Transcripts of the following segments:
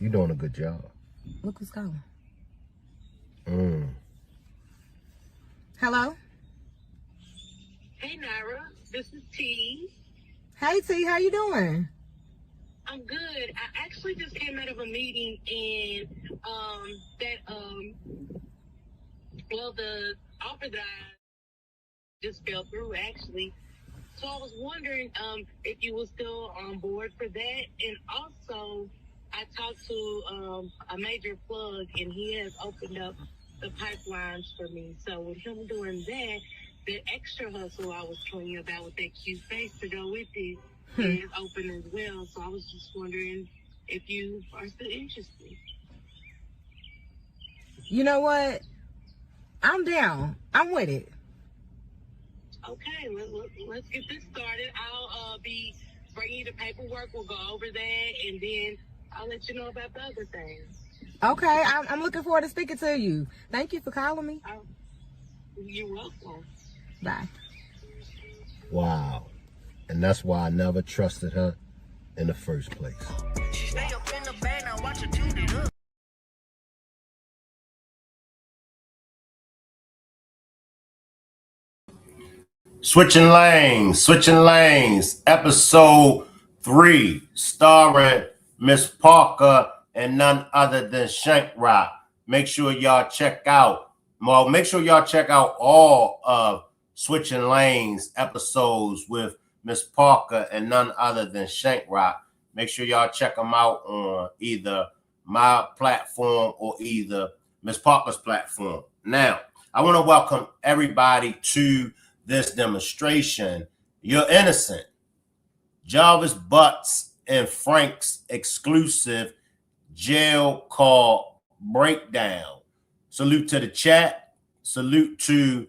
You're doing a good job. Look who's calling. Mm. Hello? Hey, Naira. This is T. Hey, T. How you doing? I'm good. I actually just came out of a meeting and the offer that I just fell through actually. So I was wondering if you were still on board for that. And also, I talked to a major plug, and he has opened up the pipelines for me. So with him doing that, the extra hustle I was telling you about with that cute face to go with it is open as well. So I was just wondering if you are still interested. You know what? I'm down. I'm with it. Okay, let's get this started. I'll be bringing you the paperwork. We'll go over that, and then I'll let you know about the other things. Okay, I'm looking forward to speaking to you. Thank you for calling me. You're welcome. Bye. Wow. And that's why I never trusted her in the first place. She stay up in the bed, now watch her tune it up. Switching lanes, episode 3, starring Miss Parker and none other than Shank Rock. Make sure y'all check out all of Switching Lanes episodes with Miss Parker and none other than Shank Rock. Make sure y'all check them out on either my platform or either Miss Parker's platform. Now, I want to welcome everybody to this demonstration. You're innocent. Jarvis Butts and Frank's exclusive jail call breakdown. Salute to the chat. Salute to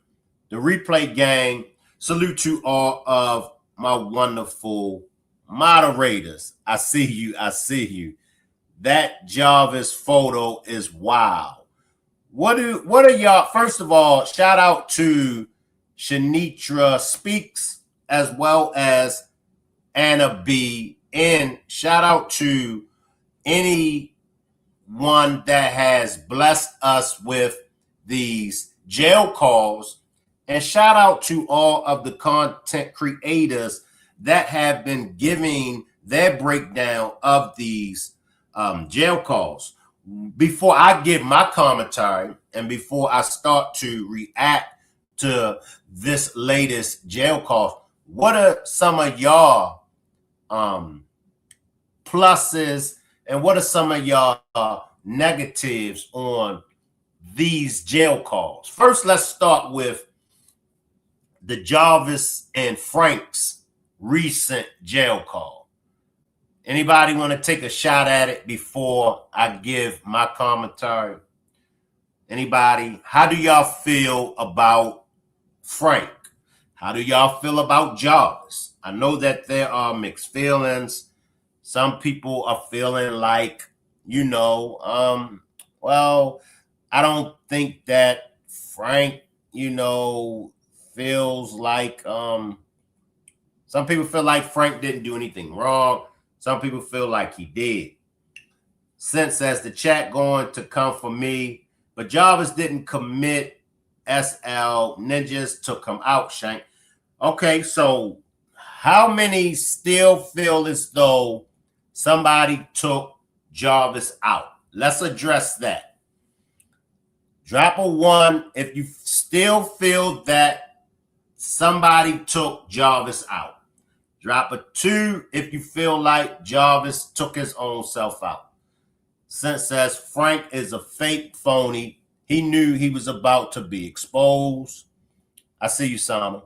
the replay gang. Salute to all of my wonderful moderators. I see you. I see you. That Jarvis photo is wild. What are y'all? First of all, shout out to Shanitra Speaks as well as Anna B. And shout out to anyone that has blessed us with these jail calls. And shout out to all of the content creators that have been giving their breakdown of these jail calls. Before I give my commentary and before I start to react to this latest jail call, what are some of y'all pluses and what are some of y'all negatives on these jail calls? First, let's start with the Jarvis and Frank's recent jail call. Anybody want to take a shot at it before I give my commentary? Anybody? How do y'all feel about Frank? How do y'all feel about Jarvis? I know that there are mixed feelings. Some people are feeling like, well, I don't think that Frank, feels like, some people feel like Frank didn't do anything wrong. Some people feel like he did. Since as the chat going to come for me, but Jarvis didn't commit SL. Ninjas took him out, Shank. Okay, so how many still feel as though somebody took Jarvis out? Let's address that. Drop a 1 if you still feel that somebody took Jarvis out. Drop a 2 if you feel like Jarvis took his own self out. Since says Frank is a fake phony, he knew he was about to be exposed. I see you, Sama.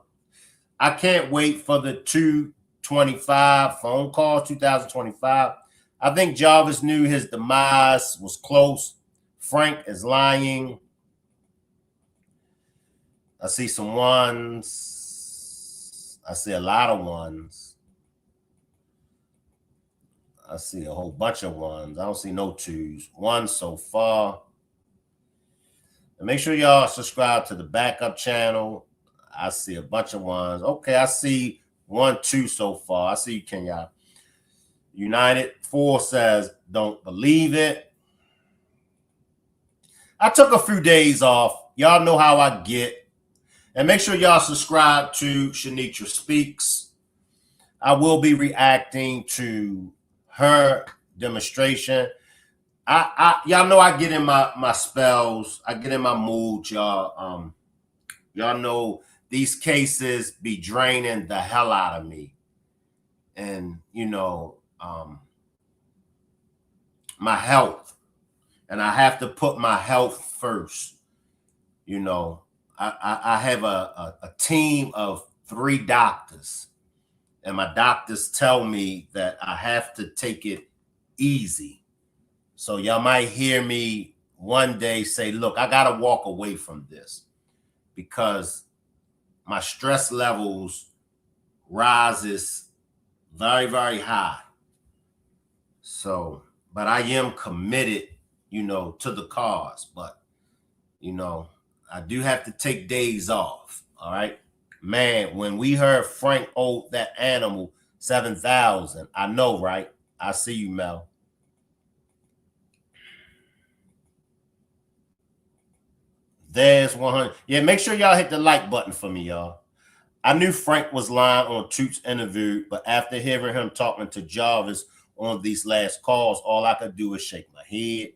I can't wait for the 225 phone call, 2025. I think Jarvis knew his demise was close. Frank is lying. I see some ones. I see a lot of ones. I see a whole bunch of ones. I don't see no 2s. 1 so far. And make sure y'all subscribe to the backup channel. I see a bunch of ones. Okay, I see 1, 2 so far. I see you, Kenya. United 4 says don't believe it. I took a few days off. Y'all know how I get. And make sure y'all subscribe to Shanitra Speaks. I will be reacting to her demonstration. Y'all know I get in my spells. I get in my mood, y'all. Y'all know these cases be draining the hell out of me. And, you know, my health. And I have to put my health first. You know, I have a team of 3 doctors. And my doctors tell me that I have to take it easy. So y'all might hear me one day say, look, I got to walk away from this because my stress levels rises very, very high. So, but I am committed, you know, to the cause. But, you know, I do have to take days off. All right. Man, when we heard Frank owed that animal $7,000, I know, right? I see you, Mel. There's 100. Yeah, make sure y'all hit the like button for me, y'all. I knew Frank was lying on Toot's interview, but after hearing him talking to Jarvis on these last calls, all I could do is shake my head.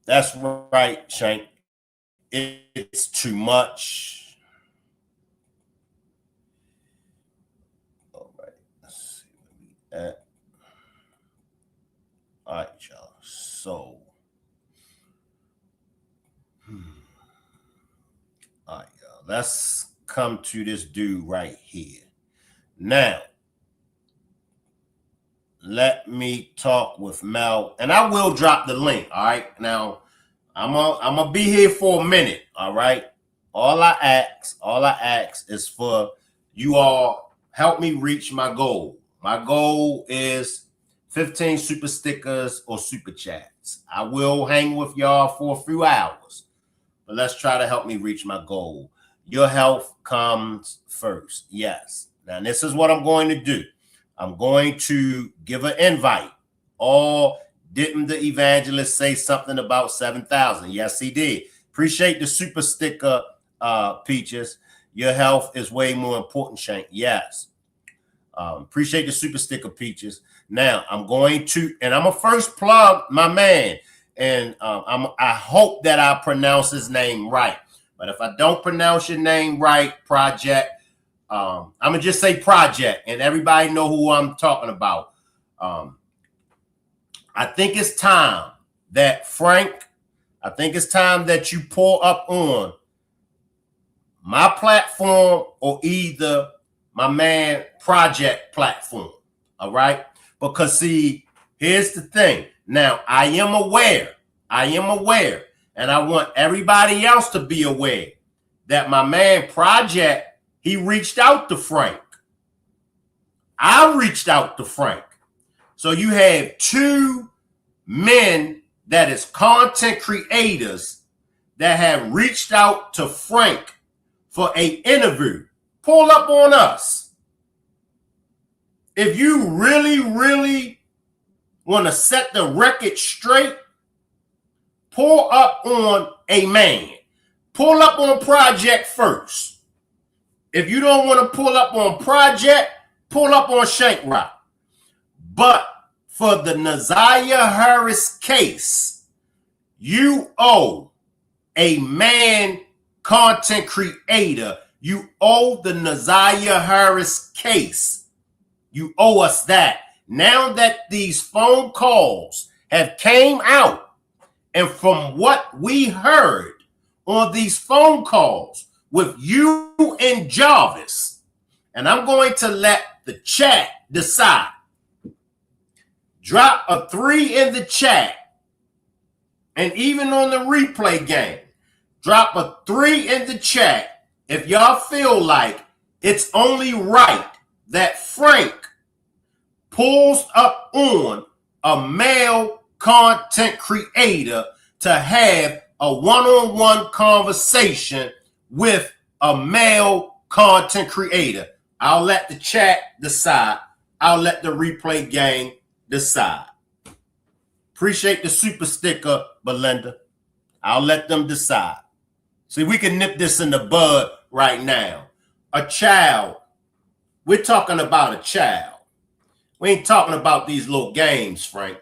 That's right, Shank. It's too much. All right, let's see where we at. All right, y'all. So, all right, y'all. Let's come to this dude right here. Now, let me talk with Mel, and I will drop the link. All right. Now, I'm gonna be here for a minute. All right. All I ask is for you all help me reach my goal. My goal is 15 super stickers or super chats. I will hang with y'all for a few hours, but let's try to help me reach my goal. Your health comes first. Yes. Now, this is what I'm going to do. I'm going to give an invite. Didn't the evangelist say something about 7,000? Yes, he did. Appreciate the super sticker, Peaches. Your health is way more important, Shank. Yes. Appreciate the super sticker, Peaches. Now, I'm going to first plug my man. And I hope that I pronounce his name right. But if I don't pronounce your name right, Project, I'm going to just say Project, and everybody know who I'm talking about. I think it's time that you pull up on my platform or either my man Project platform. All right. Because see, here's the thing. Now, I am aware, and I want everybody else to be aware that my man Project, he reached out to Frank. I reached out to Frank. So you have 2 men that is content creators that have reached out to Frank for an interview. Pull up on us. If you really, really want to set the record straight, pull up on a man. Pull up on Project first. If you don't want to pull up on Project, pull up on Shank Rock. But for the Naziah Harris case, you owe a man content creator. You owe the Naziah Harris case. You owe us that. Now that these phone calls have came out, and from what we heard on these phone calls with you and Jarvis, and I'm going to let the chat decide. Drop a 3 in the chat, and even on the replay game, drop a 3 in the chat if y'all feel like it's only right that Frank pulls up on a male content creator to have a one-on-one conversation with a male content creator. I'll let the chat decide. I'll let the replay game decide. Appreciate the super sticker, Belinda. I'll let them decide. See, we can nip this in the bud right now. A child. We're talking about a child. We ain't talking about these little games, Frank.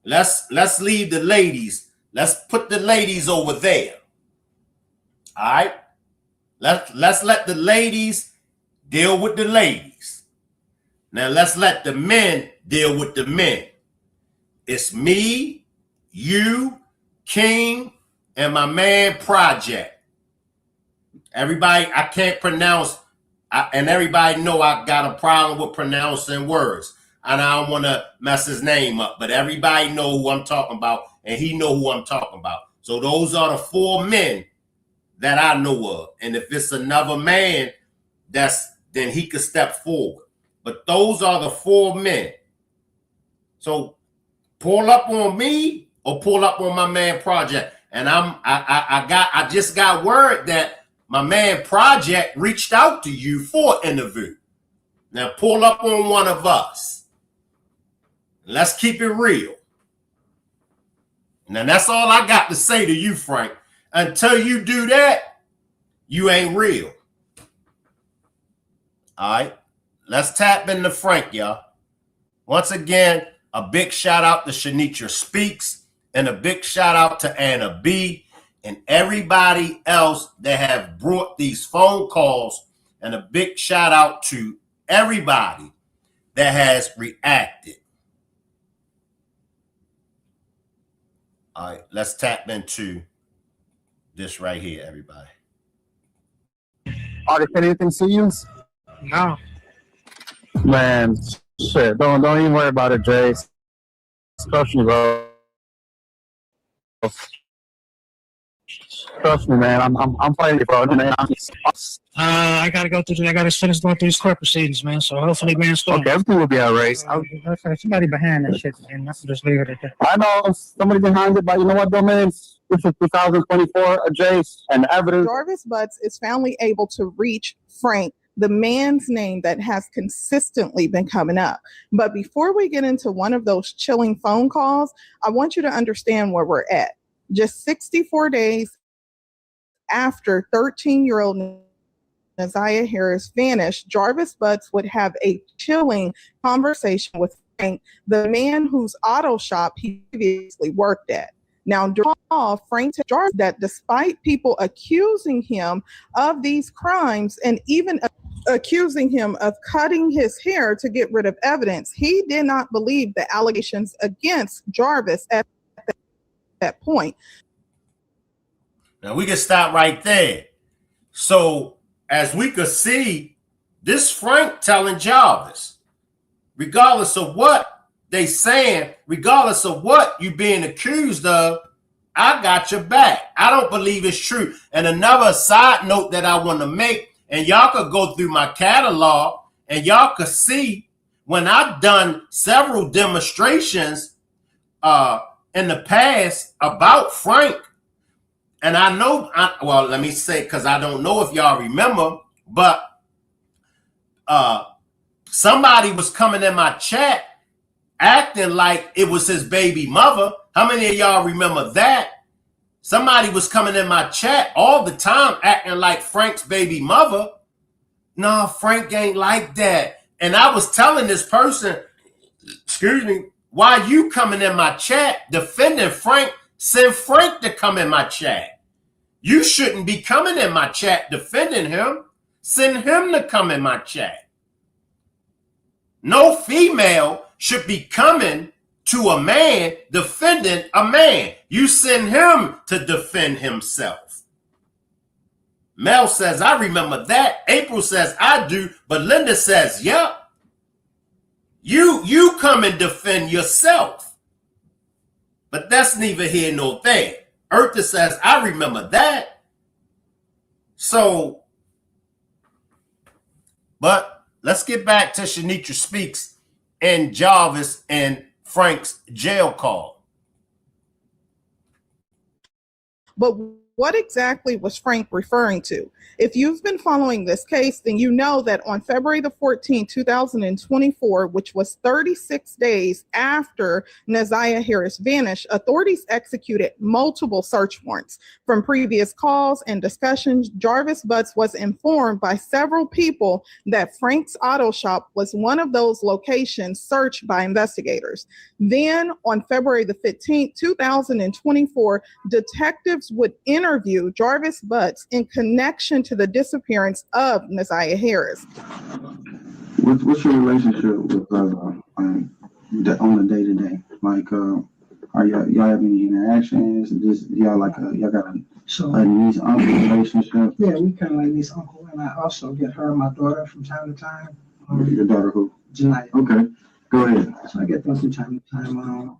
Let's leave the ladies. Let's put the ladies over there. All right? Let's let the ladies deal with the ladies. Now let's let the men deal with the men. It's me, you, King, and my man Project. Everybody, I can't pronounce, and everybody know I got a problem with pronouncing words. And I don't want to mess his name up, but everybody know who I'm talking about, and he know who I'm talking about. So those are the 4 men that I know of. And if it's another man, then he could step forward. But those are the 4 men. So pull up on me or pull up on my man Project. And I just got word that my man Project reached out to you for an interview. Now pull up on one of us. Let's keep it real. Now that's all I got to say to you, Frank. Until you do that, you ain't real. All right. Let's tap into Frank, y'all. Once again, a big shout out to Shanitra Speaks and a big shout out to Anna B and everybody else that have brought these phone calls, and a big shout out to everybody that has reacted. All right, let's tap into this right here, everybody. Are they saying anything to you? No. Man, shit. Don't even worry about it, Jay. Trust me, bro. Trust me, man. I'm fighting you, bro. I gotta go through. I gotta finish going through these court proceedings, man. So hopefully, man, Okay, everything will be all right. somebody behind that shit, and I can just leave it at that. I know somebody behind it, but you know what, though, man? This is 2024, Jace, and the evidence. Jarvis Butts is finally able to reach Frank, the man's name that has consistently been coming up. But before we get into one of those chilling phone calls, I want you to understand where we're at. Just 64 days after 13-year-old Naziah Harris vanished, Jarvis Butts would have a chilling conversation with Frank, the man whose auto shop he previously worked at. Now, during the call, Frank told Jarvis that despite people accusing him of these crimes and even accusing him of cutting his hair to get rid of evidence, he did not believe the allegations against Jarvis at that point. Now we can stop right there. So as we could see, this Frank telling Jarvis, regardless of what they saying, regardless of what you being accused of, I got your back. I don't believe it's true. And another side note that I want to make, and y'all could go through my catalog and y'all could see when I've done several demonstrations in the past about Frank. And I know, well, let me say, because I don't know if y'all remember, but somebody was coming in my chat acting like it was his baby mother. How many of y'all remember that? Somebody was coming in my chat all the time acting like Frank's baby mother. No, Frank ain't like that. And I was telling this person, excuse me, why you coming in my chat defending Frank? Send Frank to come in my chat. You shouldn't be coming in my chat defending him. Send him to come in my chat. No female should be coming to a man defending a man. You send him to defend himself. Mel says, I remember that. April says, I do. But Linda says, yep. You come and defend yourself. But that's neither here nor there. Eartha says, I remember that. So, but let's get back to Shanitra Speaks and Jarvis and Frank's jail call. But what exactly was Frank referring to? If you've been following this case, then you know that on February the 14th, 2024, which was 36 days after Naziah Harris vanished, authorities executed multiple search warrants. From previous calls and discussions, Jarvis Butts was informed by several people that Frank's auto shop was one of those locations searched by investigators. Then on February the 15th, 2024, detectives would interview Jarvis Butts in connection to the disappearance of Naziah Harris. What's your relationship with on the day to day? Like, are y'all have any interactions? Y'all got a niece uncle relationship? Yeah, we kind of like niece uncle, and I also get her and my daughter from time to time. Your daughter who? Janaya. Okay, go ahead. So I get them from time to time.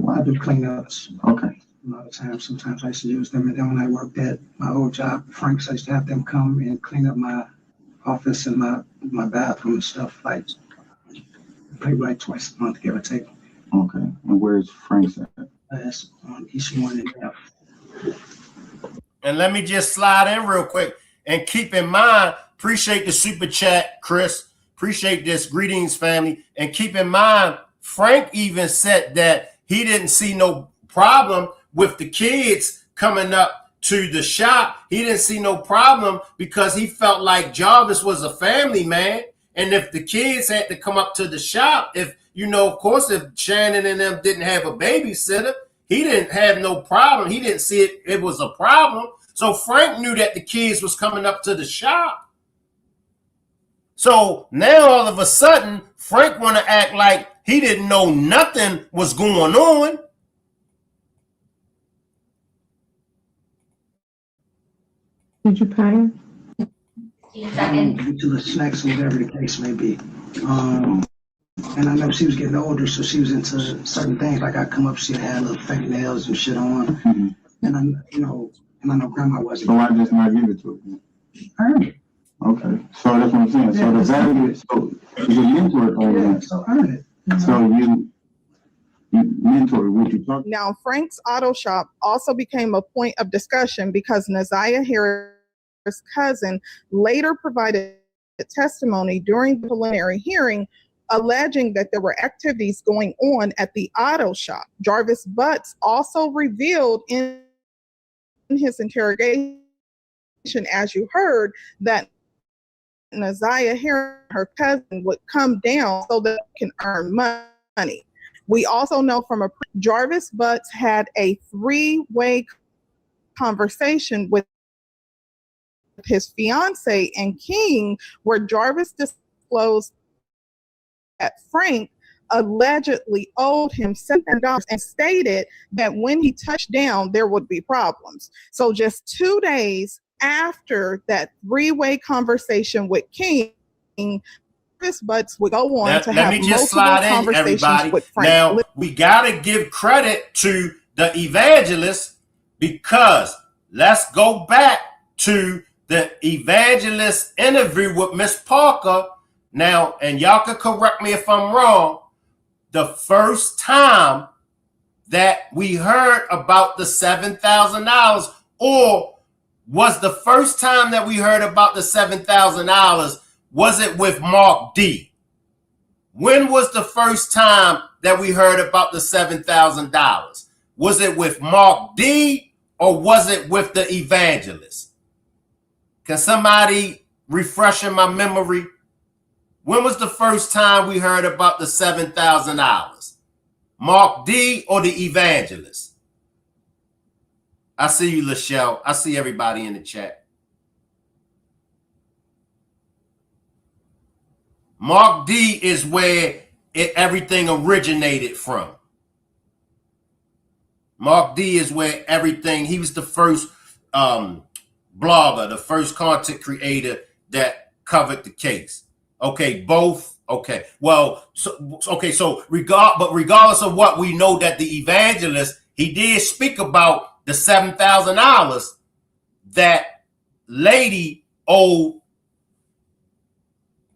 I do cleanups. Okay. A lot of times, sometimes I used to use them, and then when I worked at my old job, Frank's, I used to have them come and clean up my office and my bathroom and stuff, like probably like twice a month, give or take. Okay. And where's Frank's at? That's on East 1 and F. And let me just slide in real quick and keep in mind, appreciate the super chat, Chris. Appreciate this. Greetings, family. And keep in mind, Frank even said that he didn't see no problem with the kids coming up to the shop. He didn't see no problem because he felt like Jarvis was a family man. And if the kids had to come up to the shop, if, of course, if Shannon and them didn't have a babysitter, he didn't have no problem. He didn't see it was a problem. So Frank knew that the kids was coming up to the shop. So now all of a sudden, Frank want to act like he didn't know nothing was going on. Did you pay? To the snacks or whatever the case may be. And I know she was getting older, so she was into certain things. Like I come up, she'd have little fake nails and shit on. Mm-hmm. And I know grandma wasn't. So why just not give it to her? I earned it. Okay. So that's what I'm saying. So the value, so you mentor it. Yeah, so earn it. So you mentor what you talk. Now, Frank's auto shop also became a point of discussion because Naziah Harris' cousin later provided testimony during the preliminary hearing alleging that there were activities going on at the auto shop. Jarvis Butts also revealed in his interrogation, as you heard, that Naziah Harris, her cousin, would come down so that they can earn money. We also know from Jarvis Butts had a three-way conversation with his fiance and King, where Jarvis disclosed that Frank allegedly owed him $7 and stated that when he touched down, there would be problems. So just 2 days after that three-way conversation with King, Jarvis Butts would go on to have multiple conversations with Frank. Now, we got to give credit to the evangelist because let's go back to the evangelist interview with Miss Parker. Now, and y'all can correct me if I'm wrong, the first time that we heard about the $7,000, or was the first time that we heard about the $7,000, was it with Mark D? When was the first time that we heard about the $7,000? Was it with Mark D or was it with the evangelist? Can somebody refresh in my memory? When was the first time we heard about the $7,000? Mark D or the evangelist? I see you, Lachelle. I see everybody in the chat. Mark D is where everything originated from. Mark D is where everything, he was the first blogger, the first content creator that covered the case. Okay, both. Okay, well, so regardless of what, we know that the evangelist, he did speak about the $7,000 that lady owed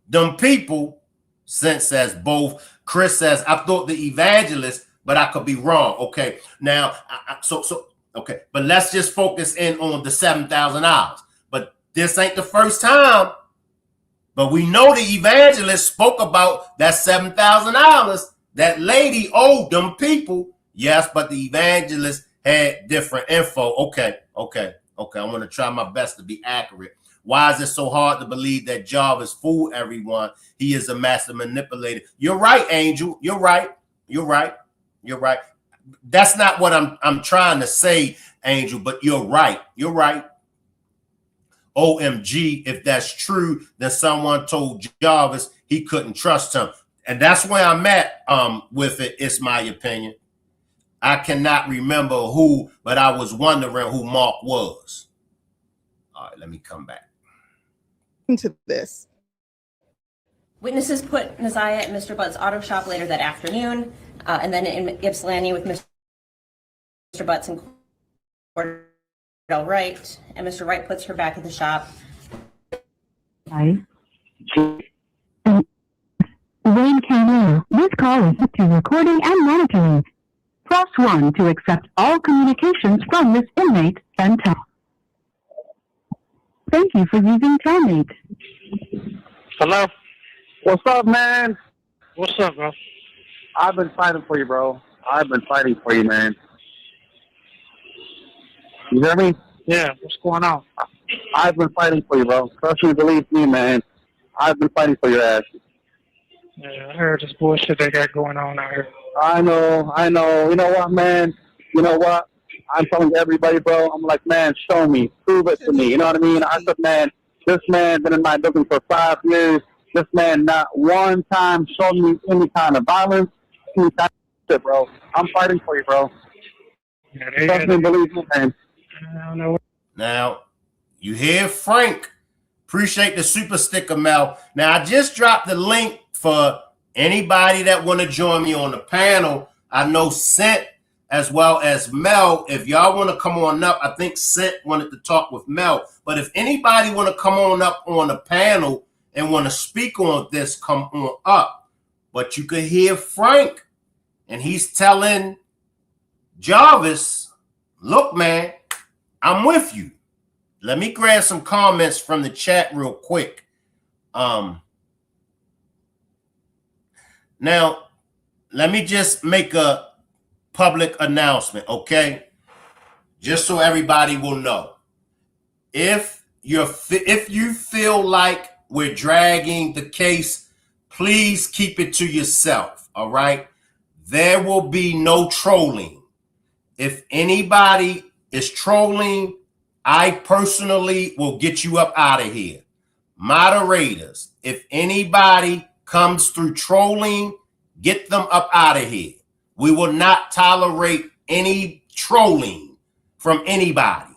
them people. Since says both. Chris says, I thought the evangelist, but I could be wrong. Okay, now, so Okay, but let's just focus in on the $7,000. But this ain't the first time. But we know the evangelist spoke about that $7,000 that lady owed them people. Yes, but the evangelist had different info. Okay. I'm going to try my best to be accurate. Why is it so hard to believe that Jarvis fooled everyone? He is a master manipulator. You're right, Angel. You're right. That's not what I'm trying to say, Angel, but you're right. OMG, if that's true, then someone told Jarvis he couldn't trust him. And that's where I'm at with it. It's my opinion. I cannot remember who, but I was wondering who Mark was. All right, let me come back into this. Witnesses put Naziah at Mr. Butt's auto shop later that afternoon, and then in Ypsilanti with Mr. Butts and Cordell Wright, and Mr. Wright puts her back at the shop. Wayne Canino, this call is set to recording and monitoring. Press 1 to accept all communications from this inmate and tell. Thank you for using Telmate. Hello? What's up, man? What's up, bro? I've been fighting for you, bro. I've been fighting for you, man. You hear me? Yeah, what's going on? I've been fighting for you, bro. Trust me, believe me, man. I've been fighting for your ass. Yeah, I heard this bullshit they got going on out here. I know. You know what, man? You know what? I'm telling everybody, bro. I'm like, man, show me. Prove it to me. You know what I mean? I said, man, this man been in my business for 5 years. This man not one time showed me any kind of violence, any kind of shit, bro. I'm fighting for you, bro. Yeah, Trust me, believe me, man. I don't know. now. You hear Frank? Appreciate the super sticker, Mel. Now, I just dropped the link for anybody that want to join me on the panel. I know Sent as well as Mel. If y'all want to come on up, I think Sent wanted to talk with Mel. But if anybody want to come on up on the panel and want to speak on this, come on up. But you could hear Frank, and he's telling Jarvis, look, man, I'm with you. Let me grab some comments from the chat real quick. Now, let me just make a public announcement, okay? Just so everybody will know. If you feel like we're dragging the case, please keep it to yourself, all right? There will be no trolling. If anybody is trolling, I personally will get you up out of here. Moderators, if anybody comes through trolling, get them up out of here. We will not tolerate any trolling from anybody.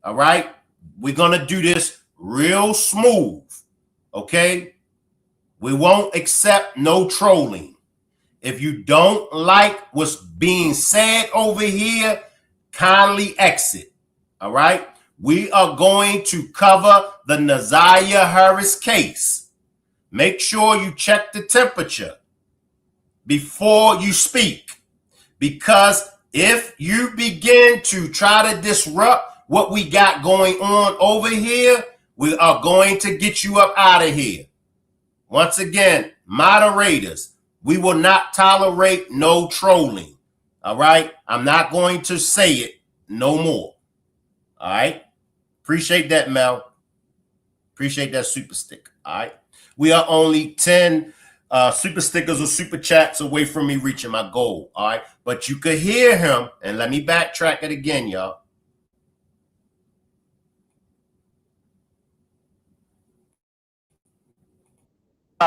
All right? We're going to do this real smooth. Okay? We won't accept no trolling. If you don't like what's being said over here, kindly exit. All right? We are going to cover the Naziah Harris case. Make sure you check the temperature before you speak. Because if you begin to try to disrupt what we got going on over here, we are going to get you up out of here. Once again, moderators, we will not tolerate no trolling. All right? I'm not going to say it no more. All right? Appreciate that, Mel. Appreciate that super sticker. All right. We are only 10 super stickers or super chats away from me reaching my goal. All right. But you could hear him. And let me backtrack it again, y'all.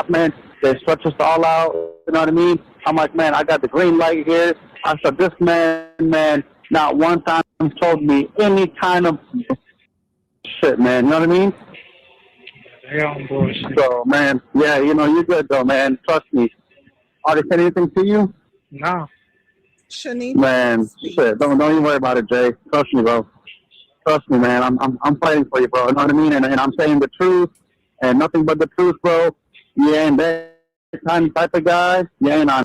Man, they stretch us all out. You know what I mean? I'm like, man, I got the green light here. I said, this man, not one time told me any kind of shit, man. You know what I mean? So, man, yeah, you know, you're good, though, man. Trust me. Are they saying anything to you? No. Shanique. Man, shit. Don't even worry about it, Jay. Trust me, bro. Trust me, man. I'm fighting for you, bro. You know what I mean? And I'm saying the truth and nothing but the truth, bro. You ain't that type of guy. You ain't on.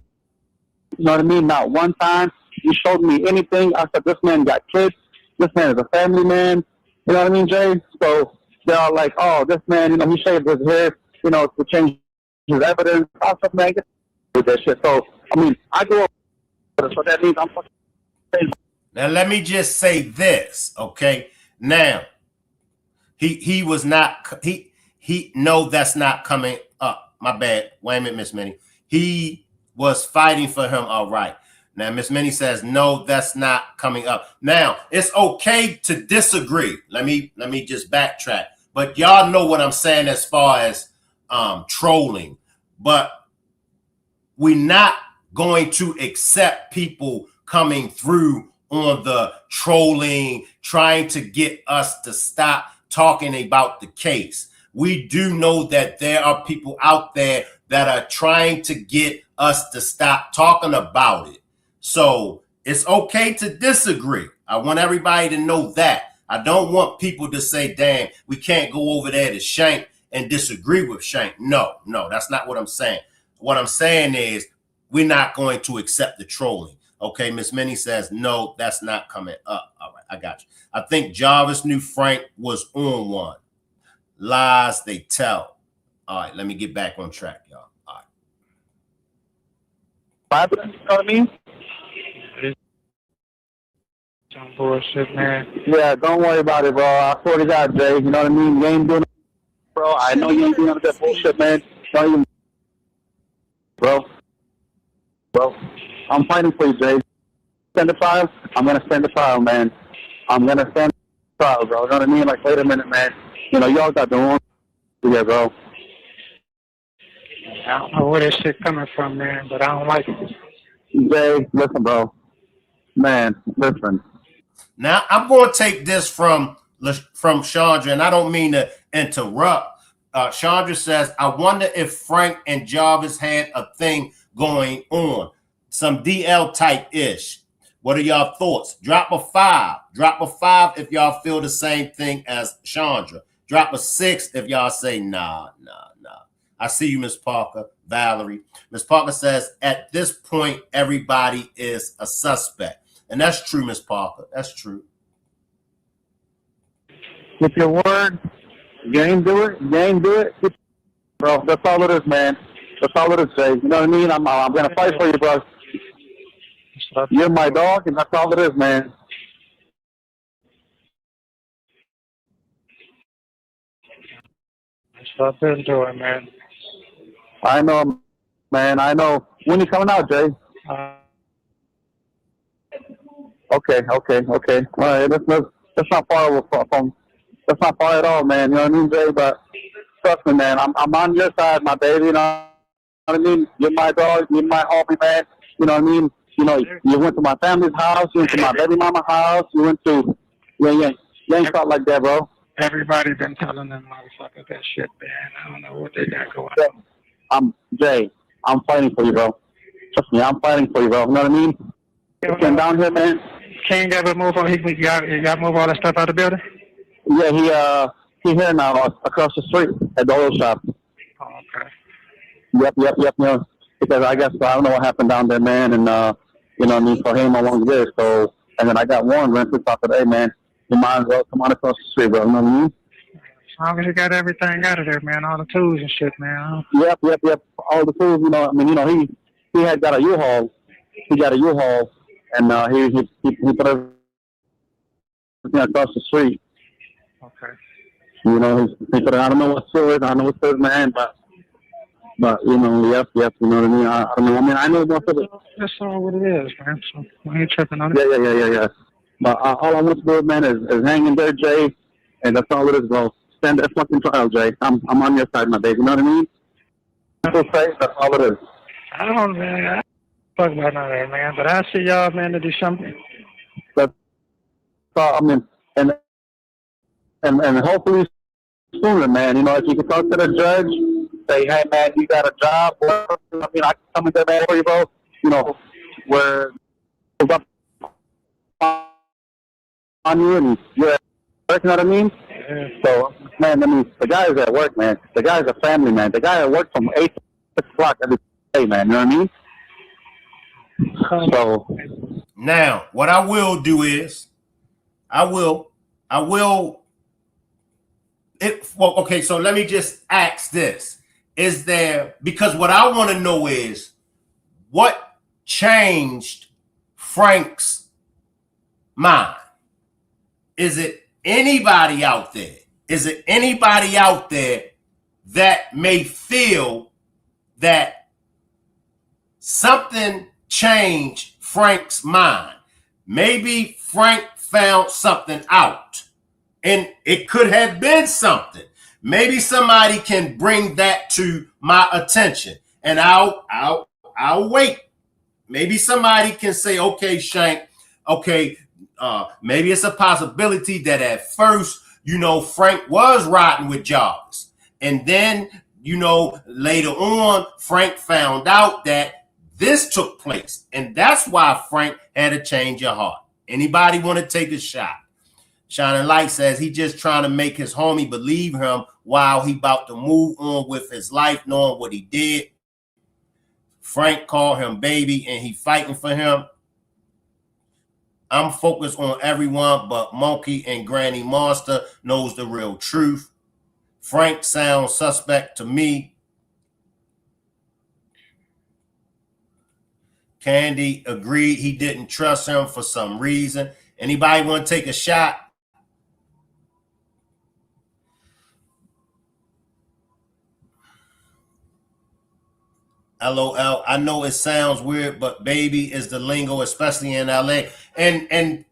You know what I mean? Not one time you showed me anything. I said, this man got kids. this man is a family man. You know what I mean, Jay? So they're all like, oh, this man, he shaved his hair, to change his evidence. I was like, man, get with that shit. So, I mean, I grew up with it, so that means I'm fucking crazy. Now, let me just say this, okay? Now, he was not, no, that's not coming up. My bad. Wait a minute, Miss Minnie. He was fighting for him, all right. Now, Miss Minnie says, no, that's not coming up. Now, it's okay to disagree. Let me just backtrack. But y'all know what I'm saying as far as trolling. But we're not going to accept people coming through on the trolling, trying to get us to stop talking about the case. We do know that there are people out there that are trying to get us to stop talking about it. So it's okay to disagree. I want everybody to know that. I don't want people to say, damn, we can't go over there to Shank and disagree with Shank. No, that's not what I'm saying. What I'm saying is we're not going to accept the trolling. Okay, Miss Minnie says, no, that's not coming up. All right, I got you. I think Jarvis knew Frank was on one. Lies they tell. All right, let me get back on track, y'all. All right. You know what I mean? Some bullshit, man. Yeah, don't worry about it, bro. I swear to God, Jay. You know what I mean? You ain't doing it, bro. I know you ain't doing that bullshit, man. Don't even, bro. I'm fighting for you, Jay. Send the file. I'm gonna send the file, man. I'm gonna send the file, bro. You know what I mean? Like, wait a minute, man. Y'all got the wrong here, bro. I don't know where this shit coming from, man, but I don't like it. Jay, listen, bro. Man, listen. Now, I'm going to take this from Chandra, and I don't mean to interrupt. Chandra says, I wonder if Frank and Jarvis had a thing going on. Some DL type-ish. What are y'all thoughts? Drop a 5. Drop a 5 if y'all feel the same thing as Chandra. Drop a 6 if y'all say, nah. I see you, Miss Parker. Valerie. Miss Parker says, at this point, everybody is a suspect. And that's true, Miss Parker. That's true. With your word, you ain't do it. Bro, that's all it is, man. That's all it is, Jay. You know what I mean? I'm going to fight for you, bro. You're my dog, and that's all it is, man. That's what I've been doing, man. I know, man. I know. When you coming out, Jay? Okay. All right, that's not far from. That's not far at all, man. You know what I mean, Jay? But trust me, man. I'm on your side, my baby. You know what I mean? You're my dog. You're my homie, man. You know what I mean? You went to my family's house. You went to my baby mama's house. You went to. You ain't felt like that, bro. Everybody been telling them motherfuckers that shit, man. I don't know what they got going on. Jay, I'm fighting for you, bro. Trust me, I'm fighting for you, bro. You know what I mean? Came down here, man. King ever move on? He got move all that stuff out of the building? Yeah, he here now across the street at the oil shop. Oh, okay. Yep. Because I guess I don't know what happened down there, man, and you know what I mean, for him along there. So, and then I got warned when we talked today, man. You might as well come on across the street, bro. You know what I mean? As long as you got everything out of there, man, all the tools and shit, man. Yep. All the tools, you know. I mean, he had got a U-Haul. He got a U-Haul, and he put everything across the street. Okay. He put it. I don't know what store it is. I know what store it's man, but yep. You know what I mean. I don't know. I mean, I know most of it. That's all what it is, man. So I ain't tripping on it. Yeah. But all I want to do, man, is hang in there, Jay, and that's all it is, bro. Stand that fucking trial, Jay. I'm on your side, my baby. You know what I mean? People say that's all it is. I don't, man. I don't fuck about none of that, man. But I see y'all, man, to do something. That's all. I mean, and hopefully sooner, man. You know, if you can talk to the judge, say, hey, man, you got a job. I mean, I can come in there, man, for you, bro. You know, where up on you and you're at work, you know what I mean? Yeah. So, man, I mean, the guy is at work, man. The guy's a family, man. The guy at work from 8 to 6 o'clock every day, man. You know what I mean? So now, what I will do is I will. Well, okay, so let me just ask this. Is there, because what I want to know is what changed Frank's mind? Is it anybody out there? Is it anybody out there that may feel that something changed Frank's mind? Maybe Frank found something out, and it could have been something. Maybe somebody can bring that to my attention, and I'll wait. Maybe somebody can say, okay, Shank, okay, maybe it's a possibility that at first, Frank was riding with Jarvis. And then, later on, Frank found out that this took place. And that's why Frank had a change of heart. Anybody want to take a shot? Shining Light says he just trying to make his homie believe him while he about to move on with his life, knowing what he did. Frank called him baby and he fighting for him. I'm focused on everyone but Monkey and Granny Monster knows the real truth. Frank sounds suspect to me. Candy agreed he didn't trust him for some reason. Anybody want to take a shot? LOL. I know it sounds weird, but baby is the lingo, especially in LA. And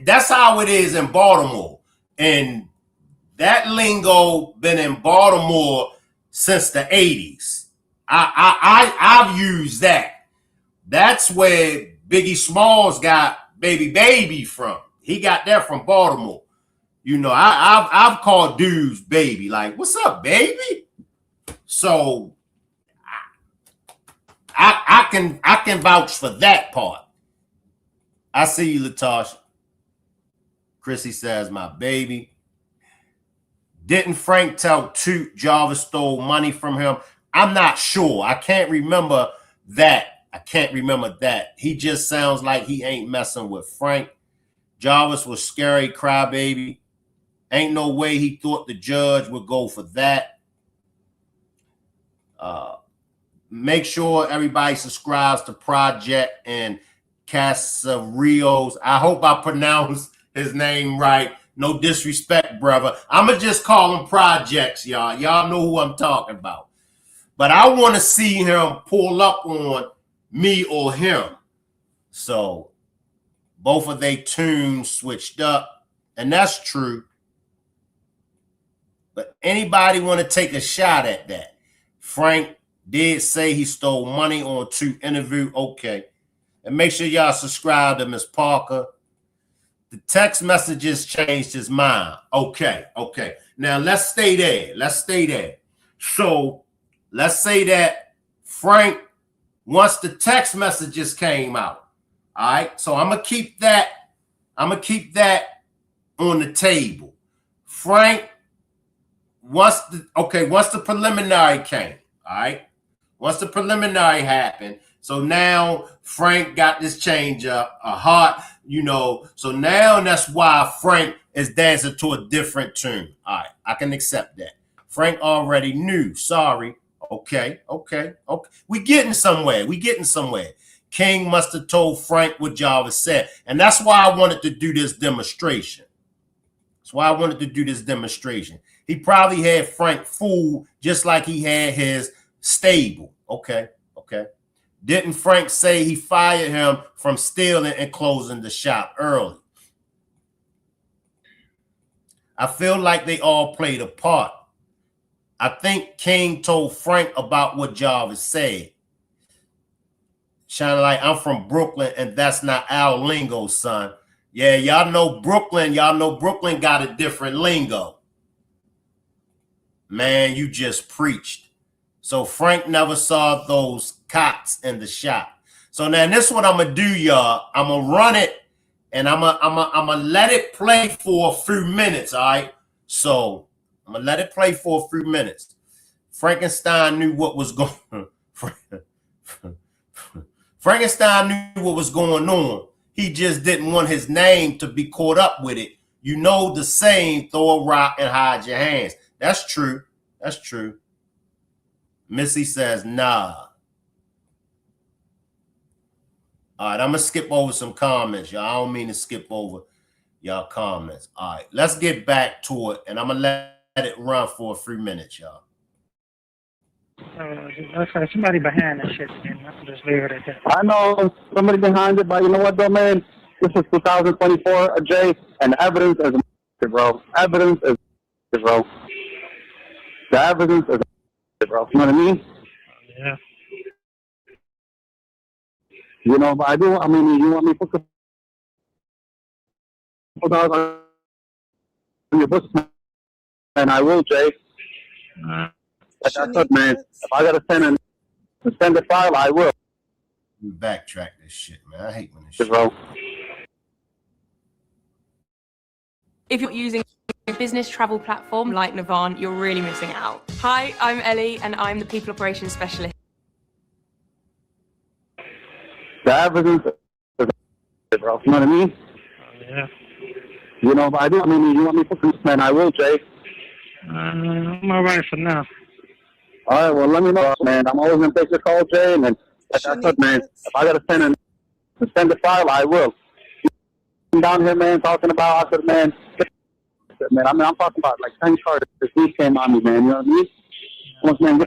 that's how it is in Baltimore. And that lingo been in Baltimore since the 80s. I've used that. That's where Biggie Smalls got baby from. He got that from Baltimore. I've called dudes baby, like, what's up, baby? So I can vouch for that part. I see you, Latasha. Chrissy says, my baby. Didn't Frank tell Toot Jarvis stole money from him? I'm not sure. I can't remember that. He just sounds like he ain't messing with Frank. Jarvis was scary crybaby. Ain't no way he thought the judge would go for that. Make sure everybody subscribes to Project and Casarios. I hope I pronounced his name right. No disrespect, brother. I'm going to just call him Projects, y'all. Y'all know who I'm talking about. But I want to see him pull up on me or him. So both of their tunes switched up. And that's true. But anybody want to take a shot at that? Frank did say he stole money on Toot interview. Okay. And make sure y'all subscribe to Miss Parker. The text messages changed his mind. Okay. Now let's stay there. So let's say that Frank, once the text messages came out. All right. So I'm gonna keep that on the table. Frank, once the preliminary came, all right. Once the preliminary happened, so now Frank got this change up, a heart, so now that's why Frank is dancing to a different tune. All right, I can accept that. Frank already knew. Sorry. Okay. We getting somewhere. King must have told Frank what Jarvis said. And that's why I wanted to do this demonstration. He probably had Frank fooled just like he had his stable. Okay. Didn't Frank say he fired him from stealing and closing the shop early? I feel like they all played a part. I think King told Frank about what Jarvis said. Shining Light, I'm from Brooklyn, and that's not our lingo, son. Yeah, y'all know Brooklyn. Brooklyn got a different lingo. Man, you just preached. So Frank never saw those cots in the shop. So now this is what I'm gonna do, y'all. I'm gonna run it, and I'm gonna let it play for a few minutes. All right. So I'm gonna let it play for a few minutes. Frankenstein knew what was going. Frankenstein knew what was going on. He just didn't want his name to be caught up with it. You know the saying, throw a rock and hide your hands. That's true. That's true. Missy says, nah. All right, I'm going to skip over some comments, y'all. I don't mean to skip over y'all comments. All right, let's get back to it, and I'm going to let it run for a few minutes, y'all. Okay, somebody behind this shit, man. I'll just leave it at that. I know somebody behind it, but you know what, though, man? This is 2024, Jay, and evidence is, bro. Evidence is, bro. The evidence is, bro. You know what I mean? Yeah. You know, but I do. I mean, you want me to put $4 on your books, and I will, Jay. Like I said, man, if I gotta send a file, I will. Backtrack this shit, man. I hate when this shit. Bro. If you're using a business travel platform like Navan, you're really missing out. Hi, I'm Ellie, and I'm the People Operations Specialist. The evidence is, bro. You know what I mean? Yeah. You know, but I do. I mean, you want me to put this, man, I will, Jay. I'm all right for now. All right, well, let me know, man. I'm always going to take your call, Jay, and then, like I said, man, if I got to send a file, I will. I'm down here, man, talking about, I said, man, I'm talking about, like, 10 cards. This week came on me, man, you know what I mean? Almost, man, man,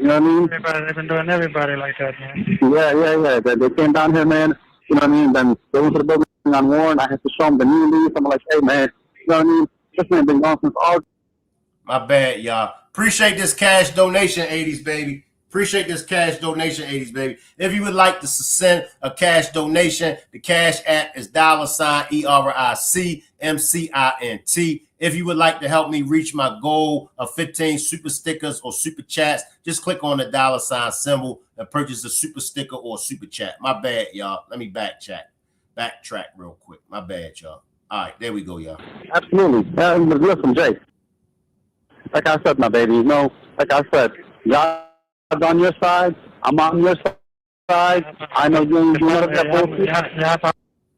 you know what I mean? They've been doing everybody like that, man. Yeah. They came down here, man, you know what I mean? Then they went to the building on Warren. I had to show them the new lease. I'm like, hey, man, you know what I mean? This man been gone since August. My bad, y'all. Appreciate this cash donation, 80s, baby. Appreciate this cash donation, 80s, baby. If you would like to send a cash donation, the cash app is $ERICMCINT. If you would like to help me reach my goal of 15 super stickers or super chats, just click on the $ symbol and purchase a super sticker or super chat. My bad, y'all. Let me backtrack real quick. My bad, y'all. All right, there we go, y'all. Absolutely. Listen, Jay. Like I said, my baby, you know, like I said, God's on your side. I'm on your side. I know you know that bullshit. Yeah,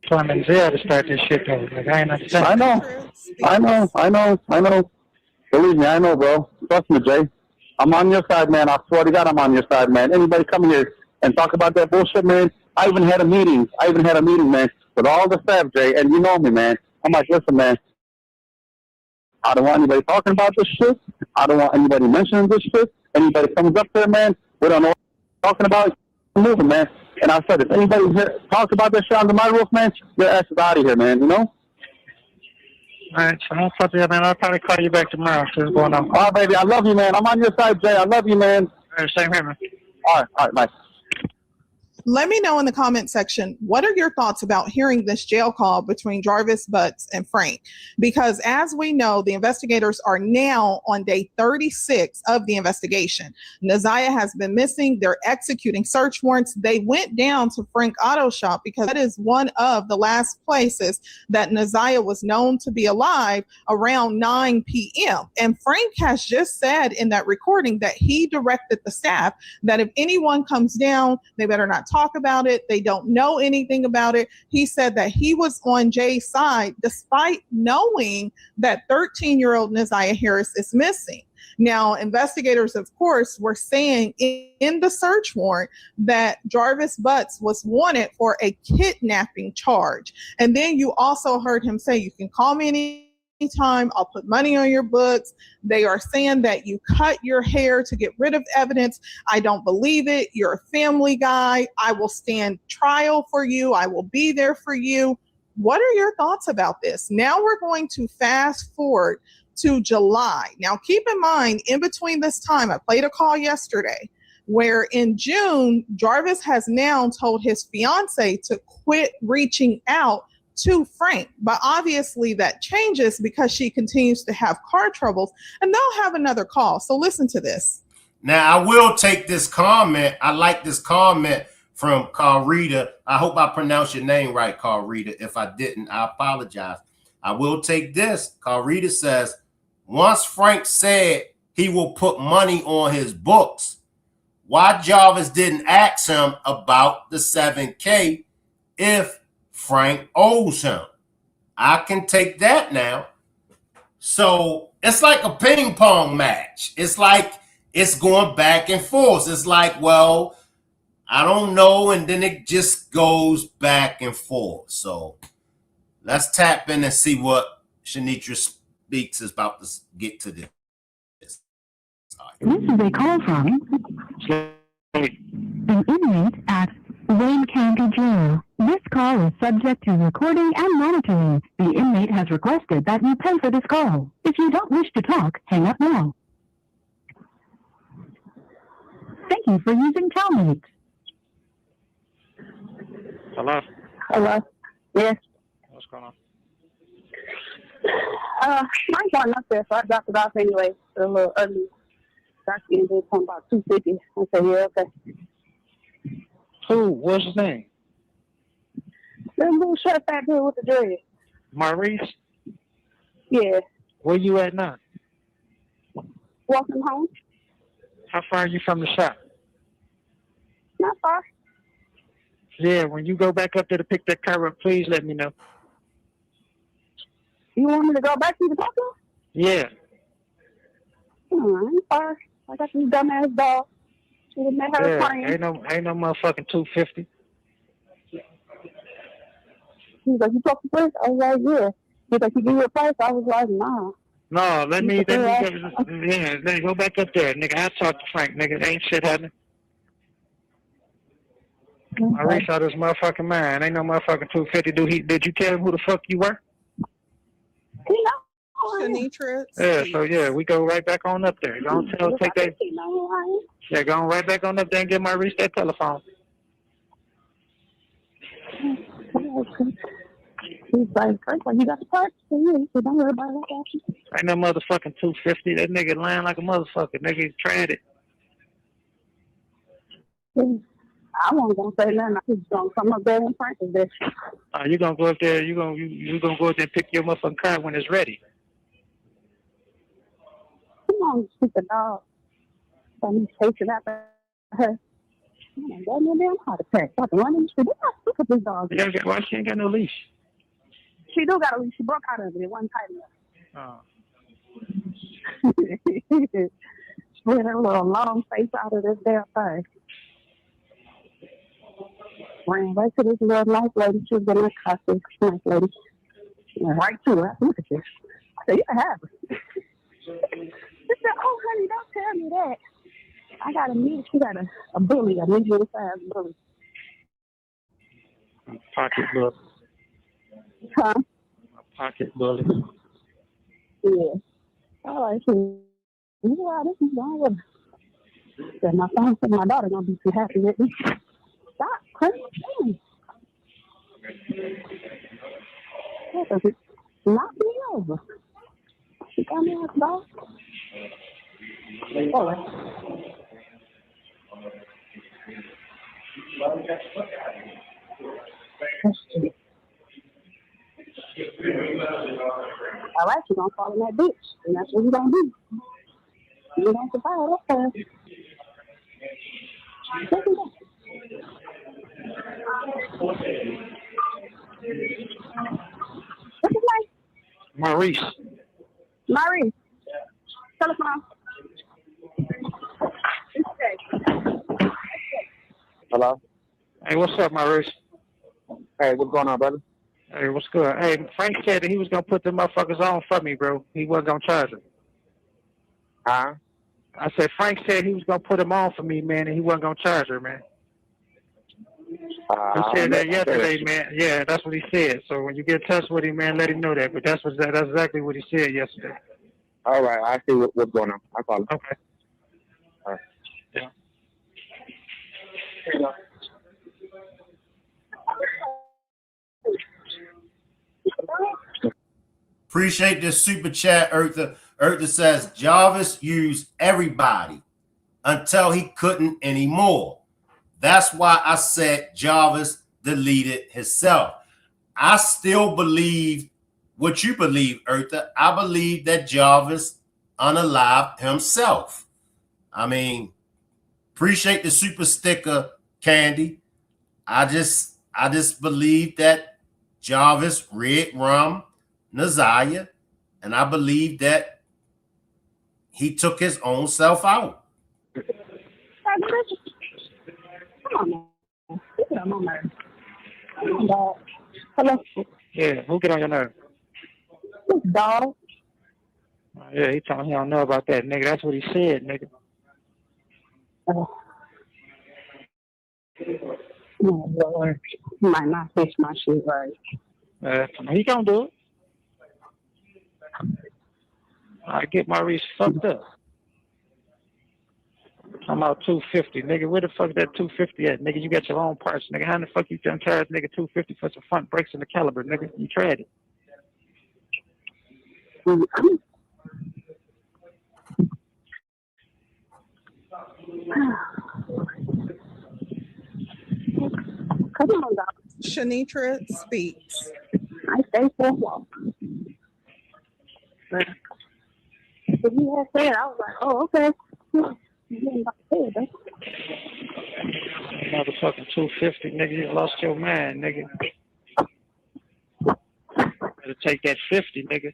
so I'm in jail to start this shit, though. Like, I ain't understand. I know. Believe me, I know, bro. Trust me, Jay. I'm on your side, man. I swear to God, I'm on your side, man. Anybody come here and talk about that bullshit, man? I even had a meeting, man, with all the staff, Jay, and you know me, man. I'm like, listen, man. I don't want anybody talking about this shit. I don't want anybody mentioning this shit. Anybody comes up there, man, we don't know what we're talking about. Moving, man. And I said, if anybody here talks about this shit under my roof, man, your ass is out of here, man, you know? All right, so I'll probably call you back tomorrow. See what's going on. All right, baby, I love you, man. I'm on your side, Jay. I love you, man. All right, same here, man. All right, bye. Let me know in the comment section, what are your thoughts about hearing this jail call between Jarvis, Butts, and Frank? Because as we know, the investigators are now on day 36 of the investigation. Neziah has been missing. They're executing search warrants. They went down to Frank Auto Shop because that is one of the last places that Neziah was known to be alive around 9 p.m. And Frank has just said in that recording that he directed the staff that if anyone comes down, they better not talk about it. They don't know anything about it. He said that he was on Jay's side despite knowing that 13-year-old Neziah Harris is missing. Now, investigators, of course, were saying in the search warrant that Jarvis Butts was wanted for a kidnapping charge. And then you also heard him say, you can call me anytime, I'll put money on your books. They are saying that you cut your hair to get rid of evidence. I don't believe it. You're a family guy. I will stand trial for you. I will be there for you. What are your thoughts about this? Now we're going to fast forward to July. Now, keep in mind, in between this time, I played a call yesterday where in June, Jarvis has now told his fiance to quit reaching out to Frank. But obviously that changes because she continues to have car troubles, and they'll have another call. So listen to this. Now, I will take this comment. I like this comment from Carita. I hope I pronounced your name right, Carita. If I didn't, I apologize. I will take this. Carita says, once Frank said he will put money on his books, why Jarvis didn't ask him about the $7K if Frank owes him. I can take that now. So it's like a ping pong match. It's like it's going back and forth. It's like, well, I don't know. And then it just goes back and forth. So let's tap in and see what Shanitra Speaks is about to get to this. This is a call from an inmate at Wayne County Jail. This call is subject to recording and monitoring. The inmate has requested that you pay for this call. If you don't wish to talk, hang up now. Thank you for using Telmate. Hello? Hello? Yes. What's going on? Mine's going up there, so I dropped it off anyway. It's a little ugly. Doctor ended up talking about 250. I said, yeah, okay. Who? What's his name? That little short fat dude with the dread. Maurice? Yeah. Where you at now? Walking home. How far are you from the shop? Not far. Yeah, when you go back up there to pick that car up, please let me know. You want me to go back to the doctor? Yeah. I ain't far. I got these dumbass dogs. She done met her friend. Ain't no motherfucking 250. He's like, you talk to police? I was like, yeah. He's like, you give you a price? I was like, nah. No, let me go back up there, nigga. I talk to Frank, nigga. Ain't shit happening. I reached out this motherfucking man. Ain't no motherfucking 250. Did you tell him who the fuck you were? Shanitra. Yeah, so yeah, we go right back on up there. Go on, take that. Yeah, go on right back on up there and get my reach that telephone. He's like, Frank, you got the parts? So don't worry about that. Ain't no motherfucking 250. That nigga lying like a motherfucker. Nigga, he tried it. I wasn't gonna say nothing. I was gonna come up there and Frank is there. You gonna go up there? You gonna go up there and pick your motherfucking car when it's ready? Come on, stupid dog. So he's chasing after her. Man, that no damn heart attack. Stop running. They got stupid big dogs. Why she ain't got no leash? She do got a leash. She broke out of it. It wasn't tight enough. Oh. Spread her little long face out of this damn thing. Ran right to this little nice lady. She was getting a costume. Nice lady. Went right to her. I said, look at this. I said, you can have her. She said, oh, honey, don't tell me that. I got a meet. She got a bully, a medium-sized bully. Pocket book. Huh? A pocket bully. Yeah. All right, so yeah, this is all of it. Said my son said my daughter gonna be too happy with me. Stop, crazy. Knock me over. She got me out the dog. All right. All right, you're gonna fall in that ditch, and that's what you're gonna do. You don't survive that fast. What's his name? Maurice. Maurice. Telephone. Hello? Hey, what's up, Maurice? Hey, what's going on, brother? Hey, what's good? Hey, Frank said that he was gonna put the motherfuckers on for me, bro. He wasn't gonna charge them. Huh? I said Frank said he was gonna put them on for me, man, and he wasn't gonna charge her, man. He said that yesterday, man. Yeah, that's what he said. So when you get in touch with him, man, let him know that. But that's exactly what he said yesterday. All right, I see what's going on. I'll call him. Okay. All right. Yeah. Here you go. Appreciate this super chat, Eartha. Eartha says Jarvis used everybody until he couldn't anymore. That's why I said Jarvis deleted himself. I still believe what you believe, Eartha. I believe that Jarvis unalived himself. I mean, appreciate the super sticker, Candy. I just believe that Jarvis, Red Rum, Naziah, and I believe that he took his own self out. Come on, man. Get on my nerves. Come on, dog. Hello? Yeah, who get on your nerve? This dog. Yeah, he told me he don't know about that, nigga. That's what he said, nigga. Oh, Lord. You might not fix my shit right. He gonna do it. I get Maurice fucked up. I'm out 250, nigga. Where the fuck that 250 at, nigga? You got your own parts, nigga. How the fuck you done charge nigga 250 for some front brakes and the caliber, nigga? You tried it. Come on, dog. Shanitra speaks. I stay for a walk. But if you had said, I was like, oh, okay. You didn't about to say it, though. Motherfucking 250, nigga. You lost your mind, nigga. Better take that 50, nigga.